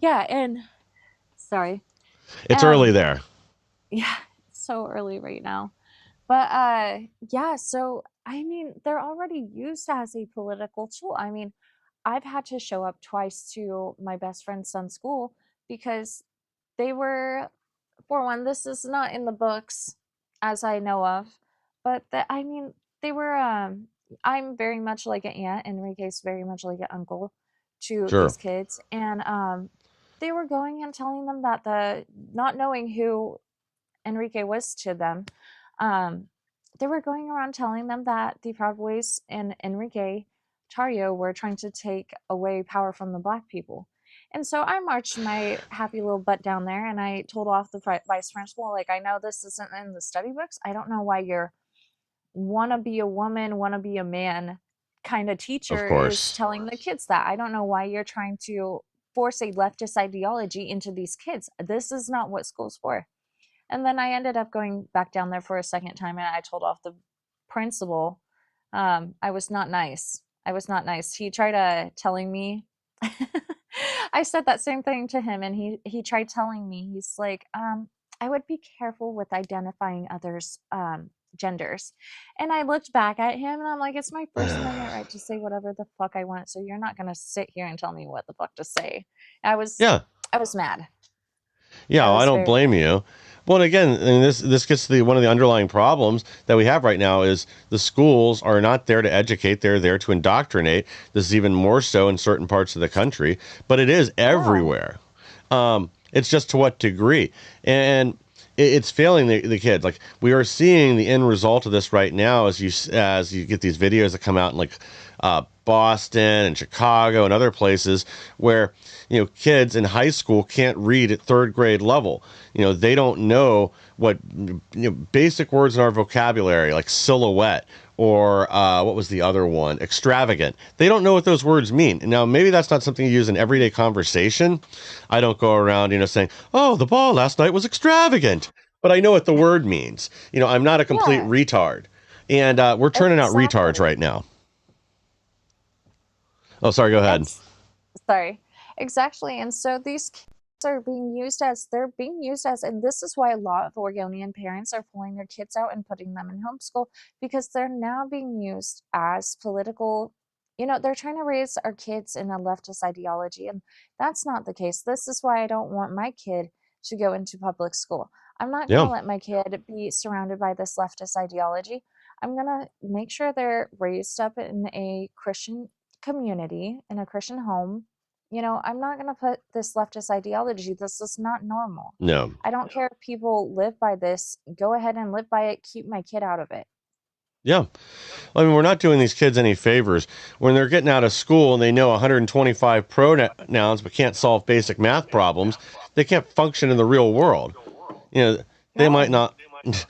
Yeah, and sorry. It's early there. Yeah, it's so early right now. But yeah, so I mean, they're already used as a political tool. I mean, I've had to show up twice to my best friend's son's school because they were, for one, this is not in the books as I know of, but I mean, they were I'm very much like an aunt, Enrique's very much like an uncle to Sure. these kids, and they were going and telling them that the not knowing who Enrique was to them, they were going around telling them that the Proud Boys and Enrique Tarrio were trying to take away power from the black people. And so I marched my happy little butt down there and I told off the vice principal, like, I know this isn't in the study books. I don't know why you're wanna be a woman, wanna be a man kind of Of teacher is course. telling the kids that. I don't know why you're trying to force a leftist ideology into these kids. This is not what school's for. And then I ended up going back down there for a second time and I told off the principal. I was not nice. I was not nice. He tried telling me I said that same thing to him and he tried telling me, he's like, I would be careful with identifying others genders. And I looked back at him and I'm like, it's my First Amendment right to say whatever the fuck I want. So you're not gonna sit here and tell me what the fuck to say. I was Yeah. mad. Yeah, I well, I was don't very blame mad. you. Well, and again, and this gets to one of the underlying problems that we have right now is the schools are not there to educate; they're there to indoctrinate. This is even more so in certain parts of the country, but it is Yeah. everywhere. It's just to what degree, and it's failing the kids. Like we are seeing the end result of this right now as you get these videos that come out in like Boston and Chicago and other places where kids in high school can't read at third grade level. They don't know what basic words in our vocabulary like silhouette or what was the other one, extravagant. They don't know what those words mean. Now maybe that's not something you use in everyday conversation. I don't go around saying, oh, the ball last night was extravagant, but I know what the word means. I'm not a complete Yeah, retard, and we're turning out retards exactly. right now. Oh, sorry, go ahead. Ex- Sorry. Exactly. And so these kids are being used as and this is why a lot of Oregonian parents are pulling their kids out and putting them in homeschool because they're now being used as political. They're trying to raise our kids in a leftist ideology, and that's not the case. This is why I don't want my kid to go into public school. I'm not going Yeah. to let my kid be surrounded by this leftist ideology. I'm going to make sure they're raised up in a Christian community, in a Christian home. I'm not going to put this leftist ideology. This is not normal. No. I don't care if people live by this. Go ahead and live by it. Keep my kid out of it. Yeah. I mean, we're not doing these kids any favors. When they're getting out of school and they know 125 pronouns but can't solve basic math problems, they can't function in the real world. You know, they might No. not.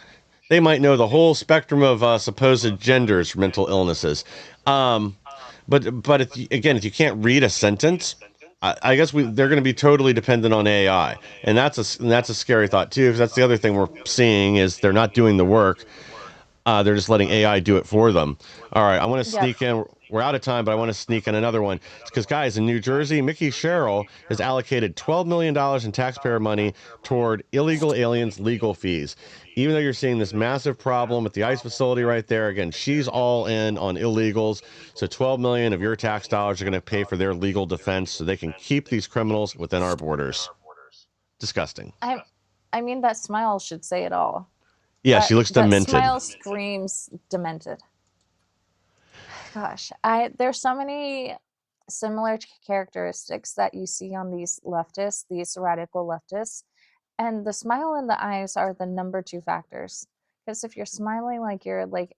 They might know the whole spectrum of supposed genders for mental illnesses. But if you can't read a sentence, I guess they're going to be totally dependent on AI, and that's a scary thought too, because that's the other thing we're seeing is they're not doing the work. They're just letting AI do it for them. All right, I want to Yep. sneak in. We're out of time, but I want to sneak in another one. Because, guys, in New Jersey, Mickey Sherrill has allocated $12 million in taxpayer money toward illegal aliens' legal fees. Even though you're seeing this massive problem at the ICE facility right there, again, she's all in on illegals. So 12 million of your tax dollars are going to pay for their legal defense so they can keep these criminals within our borders. Disgusting. I mean, that smile should say it all. Yeah, she looks That demented. smile screams demented. Gosh, there's so many similar characteristics that you see on these leftists, these radical leftists, and the smile and the eyes are the number two factors. Because if you're smiling like you're like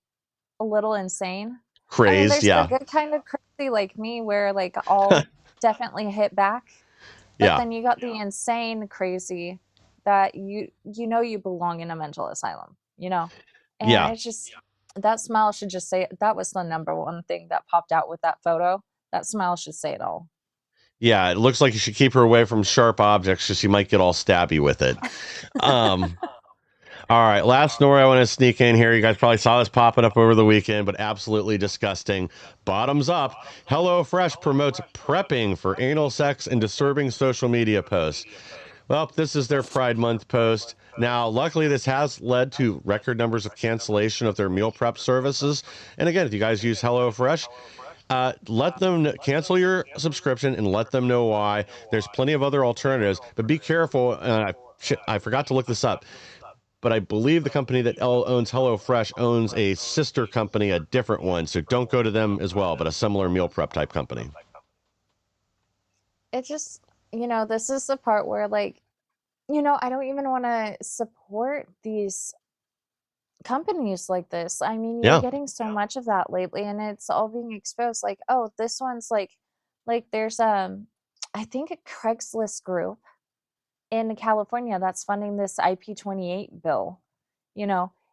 a little insane, I mean, Crazed, there's the yeah. good kind of crazy like me where like I'll definitely hit back, but Yeah. then you got the insane crazy that you belong in a mental asylum, and Yeah. it's just that smile should just say that was the number one thing that popped out with that photo. That smile should say it all. Yeah, it looks like you should keep her away from sharp objects because she might get all stabby with it. Um, all right, last story I want to sneak in here. You guys probably saw this popping up over the weekend, but absolutely disgusting. Bottoms up. HelloFresh promotes prepping for anal sex and disturbing social media posts. Well, this is their Pride Month post. Now, luckily, this has led to record numbers of cancellation of their meal prep services. And again, if you guys use HelloFresh, let them cancel your subscription and let them know why. There's plenty of other alternatives, but be careful. I forgot to look this up, but I believe the company that owns HelloFresh owns a sister company, a different one. So don't go to them as well, but a similar meal prep type company. It just, this is the part where like, I don't even want to support these companies like this. I mean, you're Yeah. getting so much of that lately, and it's all being exposed. Like, oh, this one's like there's I think a Craigslist group in California that's funding this IP28 bill.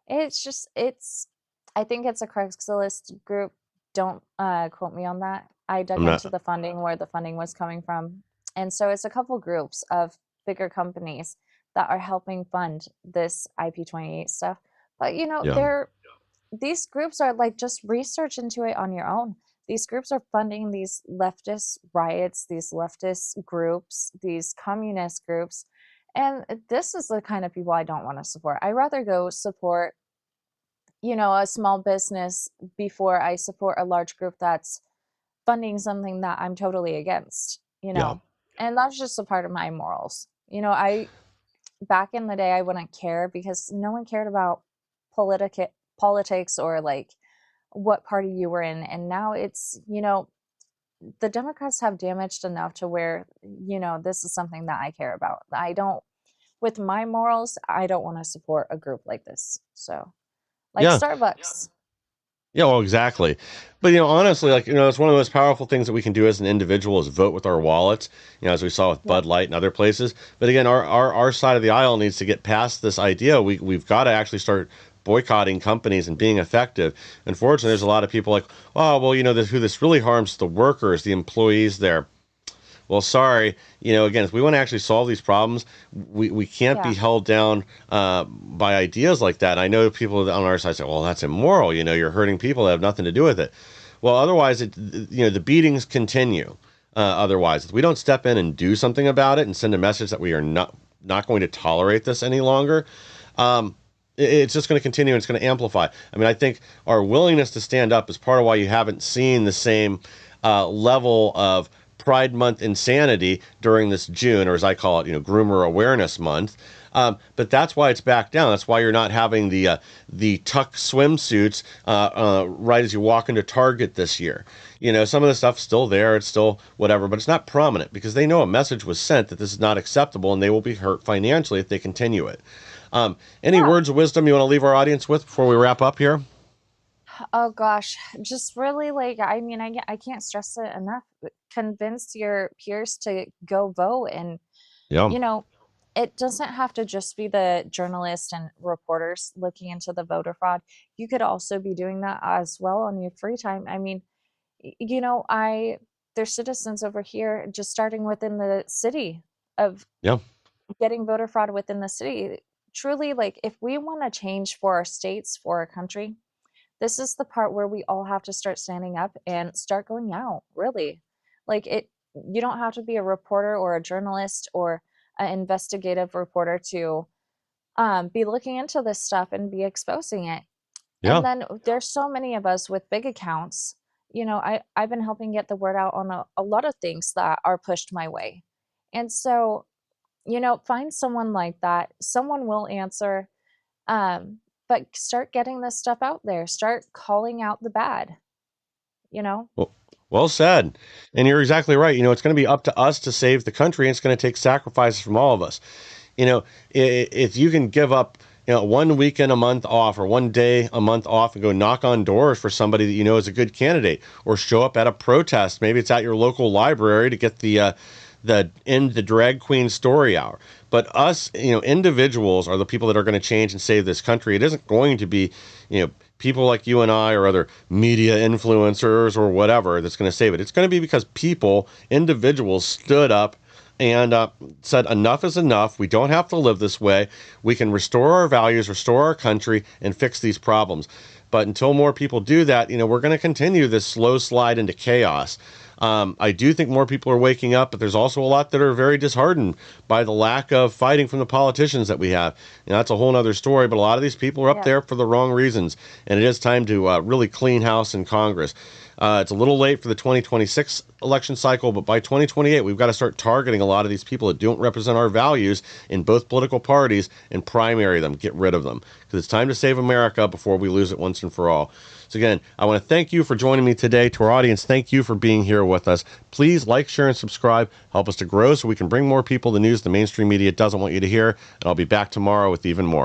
It's just I think it's a Craigslist group. Don't quote me on that. I dug I'm not. into the funding, where the funding was coming from. And so it's a couple groups of bigger companies that are helping fund this IP28 stuff. But Yeah. these groups are like, just research into it on your own. These groups are funding these leftist riots, these leftist groups, these communist groups. And this is the kind of people I don't want to support. I rather go support, a small business before I support a large group that's funding something that I'm totally against, Yeah. And that's just a part of my morals. I back in the day I wouldn't care because no one cared about politics or like what party you were in. And now it's, the Democrats have damaged enough to where, this is something that I care about. With my morals, I don't want to support a group like this. So, like Yeah. Starbucks. Yeah, well, exactly. But honestly, like it's one of the most powerful things that we can do as an individual is vote with our wallets. As we saw with Yeah. Bud Light and other places. But again, our side of the aisle needs to get past this idea. We've got to actually start boycotting companies and being effective. Unfortunately, there's a lot of people like, oh, well, who this really harms the workers, the employees there. Well, sorry, again, if we want to actually solve these problems, we can't be Yeah. held down by ideas like that. I know people on our side say, well, that's immoral. You're hurting people that have nothing to do with it. Well, otherwise, the beatings continue. Otherwise, if we don't step in and do something about it and send a message that we are not going to tolerate this any longer, it's just going to continue and it's going to amplify. I mean, I think our willingness to stand up is part of why you haven't seen the same level of Pride Month insanity during this June, or as I call it, Groomer Awareness Month. But that's why it's back down. That's why you're not having the tuck swimsuits right as you walk into Target this year. Some of the stuff's still there. It's still whatever, but it's not prominent because they know a message was sent that this is not acceptable and they will be hurt financially if they continue it. Any Yeah. words of wisdom you want to leave our audience with before we wrap up here? Oh gosh, just really like, I mean, I can't stress it enough. Convince your peers to go vote. And, Yeah. it doesn't have to just be the journalists and reporters looking into the voter fraud. You could also be doing that as well on your free time. I mean, I their citizens over here, just starting within the city of Yeah. getting voter fraud within the city. Truly, like, if we want to change for our states, for our country, this is the part where we all have to start standing up and start going out, really. Like, you don't have to be a reporter or a journalist or an investigative reporter to be looking into this stuff and be exposing it. Yeah. And then there's so many of us with big accounts. I've been helping get the word out on a lot of things that are pushed my way. And so, find someone like that. Someone will answer. But start getting this stuff out there. Start calling out the bad, you know? Well said. And you're exactly right. It's going to be up to us to save the country, and it's going to take sacrifices from all of us. If you can give up, 1 weekend a month off or 1 day a month off and go knock on doors for somebody that you know is a good candidate, or show up at a protest, maybe it's at your local library to get the end the drag queen story hour. But us, individuals are the people that are going to change and save this country. It isn't going to be, people like you and I or other media influencers or whatever that's going to save it. It's going to be because people, individuals, stood up and said enough is enough. We don't have to live this way. We can restore our values, restore our country, and fix these problems. But until more people do that, we're going to continue this slow slide into chaos. I do think more people are waking up, but there's also a lot that are very disheartened by the lack of fighting from the politicians that we have. That's a whole other story, but a lot of these people are up there for the wrong reasons, and it is time to really clean house in Congress. It's a little late for the 2026 election cycle, but by 2028, we've got to start targeting a lot of these people that don't represent our values in both political parties and primary them, get rid of them, because it's time to save America before we lose it once and for all. So again, I want to thank you for joining me today. To our audience, thank you for being here with us. Please like, share, and subscribe. Help us to grow so we can bring more people the news the mainstream media doesn't want you to hear. And I'll be back tomorrow with even more.